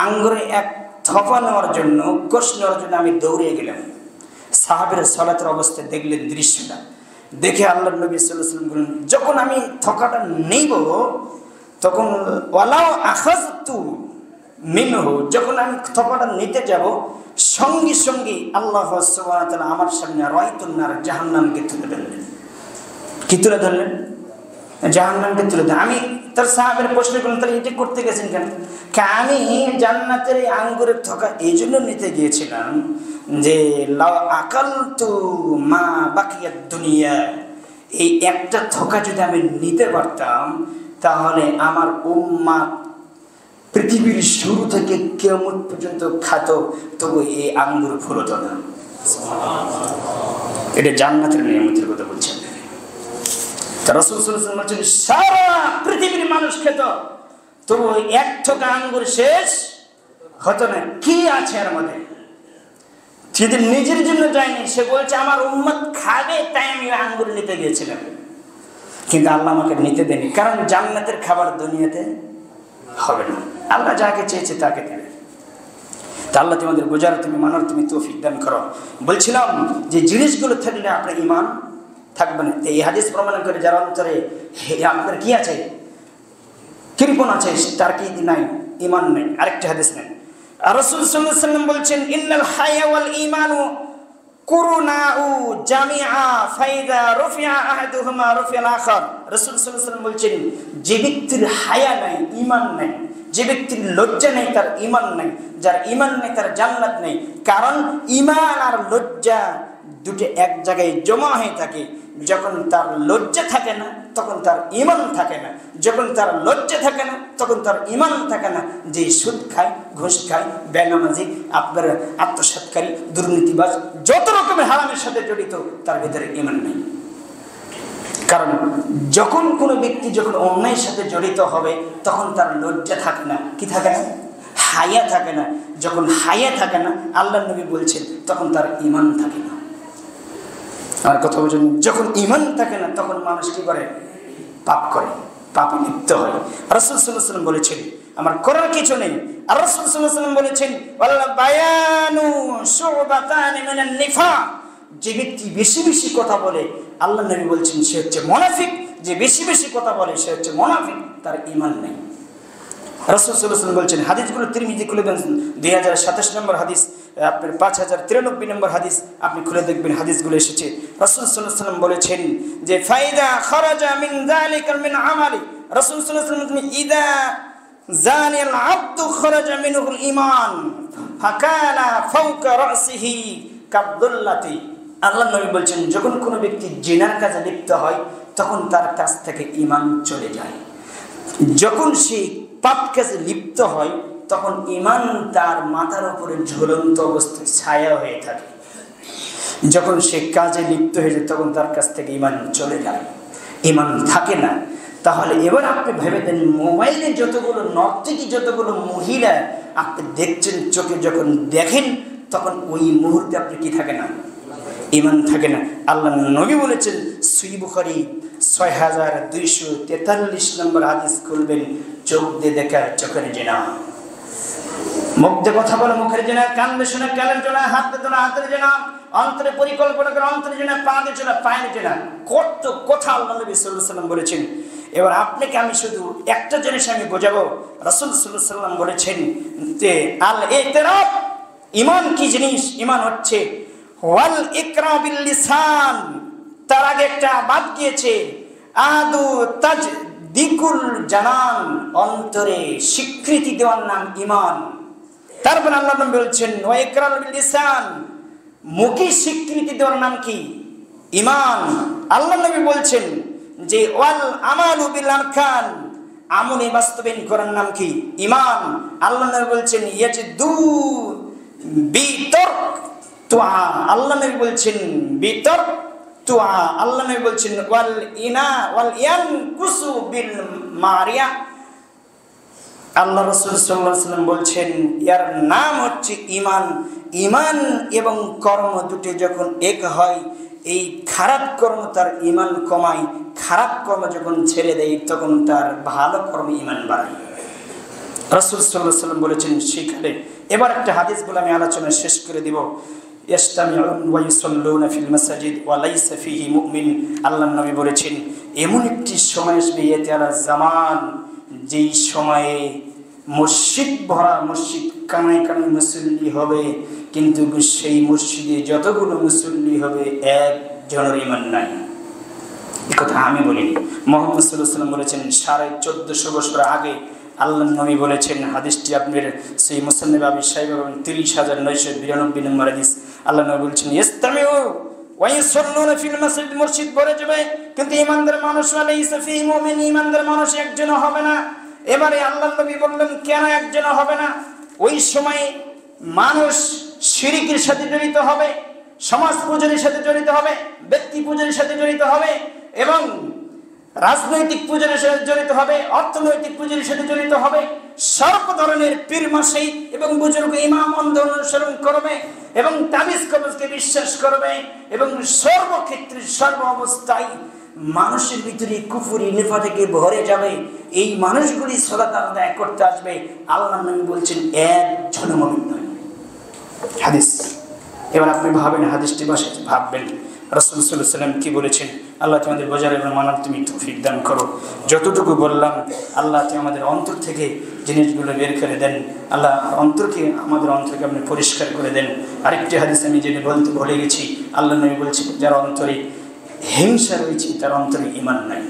আঙ্গুরে এক থপা নেওয়ার জন্য, কোষ নেওয়ার জন্য আমি দৌড়ে গেলাম। সাহাবের সালাতের অবস্থায় দেখলেন দৃশ্যটা, দেখে আল্লাহ নবী সাল্লাল্লাহু আলাইহি ওয়াসাল্লাম বলেন, যখন আমি থকাটা নেব তখন ওয়ালাউ আখাযতু মিনহু, যখন আমি থকাটা নিতে যাব সঙ্গে সঙ্গে আল্লাহ সুবহানাহু ওয়া তাআলা আমার সামনে রাআইতুন নার, জাহান্নামকে তুলে ধরলেন। কি তুলে ধরলেন? জাহান্নামকে তুলে ধরলেন। আমি তার সাহাবের প্রশ্ন করলাম, তাহলে এটা করতে গেছেন কেন? আমি জান্নাতের এই আঙ্গুরের থকা এই জন্য নিতে গিয়েছিলাম যে লাউ আকালতু মা বাকিয়াত দুনিয়া, এই একটা থকা যদি আমি নিতে পারতাম তাহলে আমার উম্মাত পৃথিবীর শুরু থেকে কিয়ামত পর্যন্ত খাতো, তবু এই আঙ্গুর ফুরতো না। এটা জান্নাতের নিয়ামতের কথা বলছেন। রাসূল সাল্লাল্লাহু আলাইহি ওয়াসাল্লাম বলছেন, সারা পৃথিবীর মানুষ খেত, তবু এক থোকা আঙ্গুর শেষ হতো না। কি আছে এর মধ্যে? যদি নিজের জন্য যায়নি, সে বলছে আমার উম্মত খাবে, তাই আমি আঙ্গুর নিতে গিয়েছিলাম, কিন্তু আল্লাহ আমাকে নিতে দেয়নি, কারণ জান্নাতের খাবার দুনিয়াতে হবে না। আল্লাহ যাকে চেয়েছে তাকে দেবে। তা আল্লাহ তোমাদের বোঝার, তুমি মানার, তুমি তৌফিক দান করো। বলছিলাম যে জিনিসগুলো থাকলে আপনার ঈমান থাকবে না। এই হাদিস প্রমাণ করে যার অন্তরে আপনার কি আছে, কৃপণ আছে, তার কি নাই? ঈমান নাই। আরেকটা হাদিস নেন, রাসূল সাল্লাল্লাহু আলাইহি ওয়াসাল্লাম বলছেন, ইন্নাল হায়া ওয়াল ঈমানু কুরুনাউ জামিআ ফাইদা রুফিআ আহাদুহুমা রুফিআল আখার। রাসূল সাল্লাল্লাহু আলাইহি ওয়াসাল্লাম বলছেন, যে ব্যক্তির হায়া নাই, ঈমান নাই, যে ব্যক্তির লজ্জা নেই তার ঈমান নাই, যার ঈমান নেই তার জান্নাত নেই। কারণ ঈমান আর লজ্জা দুটো এক জায়গায় জমা হয়ে থাকে। যখন তার লজ্জা থাকে না তখন তার ঈমান থাকে না, যখন তার লজ্জা থাকে না তখন তার ঈমান থাকে না। যে সুদ খায়, ঘুষ খায়, বেনামাজি, আপনার আত্মসাৎকারী, দুর্নীতিবাজ, যত রকমের হারামের সাথে জড়িত, তার ভিতরে ঈমান নেই। কারণ যখন কোনো ব্যক্তি যখন অন্যায়ের সাথে জড়িত হবে তখন তার লজ্জা থাকে না, কি থাকে না? হায়া থাকে না। যখন হায়া থাকে না, আল্লাহ নবী বলছেন, তখন তার ঈমান থাকে না। আর কথা বলছেন, যখন ঈমান থাকে না তখন মানুষ কি করে? পাপ করে, পাপে লিপ্ত হয়। রাসূল সাল্লাল্লাহু আলাইহি ওয়াসাল্লাম বলেছেন, আমার করার কিছু নেই। আর রাসূল সাল্লাল্লাহু আলাইহি ওয়াসাল্লাম বলেছেন, ওয়াল বায়ানু শুবাতান মিনান নিফাক, যে ব্যক্তি বেশি বেশি কথা বলে, আল্লাহ নবী বলছেন সে হচ্ছে মুনাফিক। যে বেশি বেশি কথা বলে সে হচ্ছে মুনাফিক, তার ঈমান নেই। রাসূল সাল্লাল্লাহু আলাইহি ওয়াসাল্লাম বলছেন, হাদিসগুলো তিরমিজি খুলে দেখবেন, 2027 নম্বর হাদিস, আপনার 5093 নম্বর হাদিস আপনি খুলে দেখবেন, হাদিসগুলো এসেছে। রাসূল সাল্লাল্লাহু আলাইহি ওয়াসাল্লাম বলেছেন যে ফাইদা খারাজা মিন যালিকা মিন আমালি, রাসূল সাল্লাল্লাহু আলাইহি ওয়াসাল্লাম ইদা জানিল আবদু খারাজা মিনহুল ঈমান ফাকানা ফাওকা রাসিহি কাবদুল্লাতি। আল্লাহ নবী বলছেন, যখন কোনো ব্যক্তি জিনার কাজে লিপ্ত হয় তখন তার কাছ থেকে ঈমান চলে যায়। যখন সে পাপ কাজে লিপ্ত হয় তখন ঈমান তার মাথার উপরে ঝুলন্ত অবস্থায় ছায়া হয়ে থাকে। যখন সে কাজে লিপ্ত হয়ে যায় তখন তার কাছ থেকে ঈমান চলে যায়, ঈমান থাকে না। তাহলে এবার আপনি ভেবে দেন, মোবাইলে যতগুলো নর্তকী, যতগুলো মহিলা আপনি দেখছেন, চোখে যখন দেখেন তখন ওই মুহূর্তে আপনি কি থাকে না? ঈমান থাকে না। আল্লাহ নবী বলেছেন, সহিহ বুখারী 6243 নম্বর হাদিস খুলবেন, চোখ দিয়ে দেখা চোখের জিনা, মুখ দিয়ে কথা বলে মুখের জিনা, কান দিয়ে শোনা কানের জিনা, হাত দিয়ে তোলা হাতের জিনা, অন্তরে পরিকল্পনা করে অন্তরে জিনা, পা দিয়ে চলা পায়ের জিনা। কত কথা আল্লাহ নবী সাল্লাল্লাহু আলাইহি ওয়াসাল্লাম বলেছেন। এবার আপনাকে আমি শুধু একটা জিনিস আমি বোঝাবো। রাসূল সাল্লাল্লাহু আলাইহি ওয়াসাল্লাম বলেছেন যে আল ইতিরাফ, ঈমান কি জিনিস? ঈমান হচ্ছে ওয়াল ইকরা বিল লিসান, তার আগে একটা বাদ গিয়েছে আদু তাজদিকুল জানান, অন্তরে স্বীকৃতি দেওয়ার নাম ঈমান। তারপর আল্লাহ নবী বলছেন ওয়া ইকরা বিল লিসান, মুখে স্বীকৃতি দেওয়ার নাম কি? ঈমান। আল্লাহ নবী বলছেন যে ওয়াল আমালু বিল আরকান, আমলে বাস্তবায়ন করার নাম কি? ঈমান। আল্লাহ নবী বলছেন ইয়াজদু বিতর্ক তুআ, আল্লাহ নবী বলছেন বিতর্ক তুআ, আল্লাহ নবী বলছেন ওয়াল ইয়ানকুসু বিল মারিয়া, আল্লাহ রাসূল সাল্লাল্লাহু আলাইহি ওয়াসাল্লাম বলছেন এর নাম হচ্ছে ঈমান। ঈমান এবং কর্ম দুটি যখন এক হয়, এই খারাপ কর্ম তার ঈমান কমায়, খারাপ কর্ম যখন ছেড়ে দেয় তখন তার ভালো কর্ম ঈমান বাড়ায়। রাসূল সাল্লাল্লাহু আলাইহি ওয়াসাল্লাম বলেছেন সেখানে। এবার একটা হাদিস বলে আমি আলোচনা শেষ করে দিব। ইয়াসতামিউন ওয়া ইউসাল্লুনা ফিল মাসাজিদ ওয়া লাইসা ফিহি মুমিন, আল্লাহর নবী বলেছেন এমন একটি সময় আসবে ইয়াতি আলা জামান, যেই সময়ে মসজিদ ভরা, মসজিদ কানায় কানায় মুসল্লি হবে, কিন্তু সেই মসজিদে যতগুলো মুসল্লি হবে একজনের ঈমান নাই। এই কথা আমি বলিনি, মুহাম্মদ সাল্লাল্লাহু আলাইহি ওয়াসাল্লাম বলেছেন 1450 বছর আগে আল্লাহর নবী বলেছেন। হাদিসটি আপনার সেই মুসন্নাদ আবি শাইবা 30992 নম্বর হাদিস। আল্লাহ নবী বলছেন ইস্তামিউ ওয়া ইউসাল্লুনা ফিল মাসজিদ, মসজিদ ভরে যাবে কিন্তু ঈমানদার মানুষ লাইসা ফিহি মুমিন, ঈমানদার মানুষ একজনও হবে না। এবারে আল্লাহর নবী বললেন কেন একজনও হবে না? ওই সময় মানুষ শিরকের সাথে জড়িত হবে, সমাজ পূজার সাথে জড়িত হবে, ব্যক্তি পূজার সাথে জড়িত হবে, এবং রাজনৈতিক পূজার সাথে জড়িত হবে, অর্থনৈতিক পূজার সাথে জড়িত হবে, সর্ব ধরনের পীর মাসেই এবং বুজুর্গ ইমাম অন্ধ অনুসরণ করবে এবং তাবিজ কবজকে বিশ্বাস করবে, এবং সর্বক্ষেত্রে সর্ব অবস্থায় মানুষের ভিতরে কুফরি নিফাকে ভরে যাবে। এই মানুষগুলি সালাত আদায় করতে আসবে, আল্লাহর নবী বলছেন একজন মুমিন নয়। হাদিস। এবার আপনি ভাবেন, হাদিসটি বসে ভাববেন রাসূল সাল্লাল্লাহু আলাইহি ওয়াসাল্লাম কি বলেছেন। আল্লাহ তোমাদের বোঝার এবং মানার তুমি তৌফিক দান করো। যতটুকু বললাম আল্লাহ তুমি আমাদের অন্তর থেকে জিনিসগুলো বের করে দেন। আল্লাহ আমাদের অন্তরকে আপনি পরিষ্কার করে দেন। আরেকটি হাদিস আমি যেটা বলতে ভুলে গেছি, আল্লাহ নবী বলছেন যার অন্তরে হিংসা রয়েছে তার অন্তরে ঈমান নাই।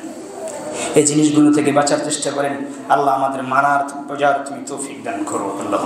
এই জিনিসগুলো থেকে বাঁচার চেষ্টা করেন। আল্লাহ আমাদের মানার বোঝার তুমি তৌফিক দান করো। আল্লাহ।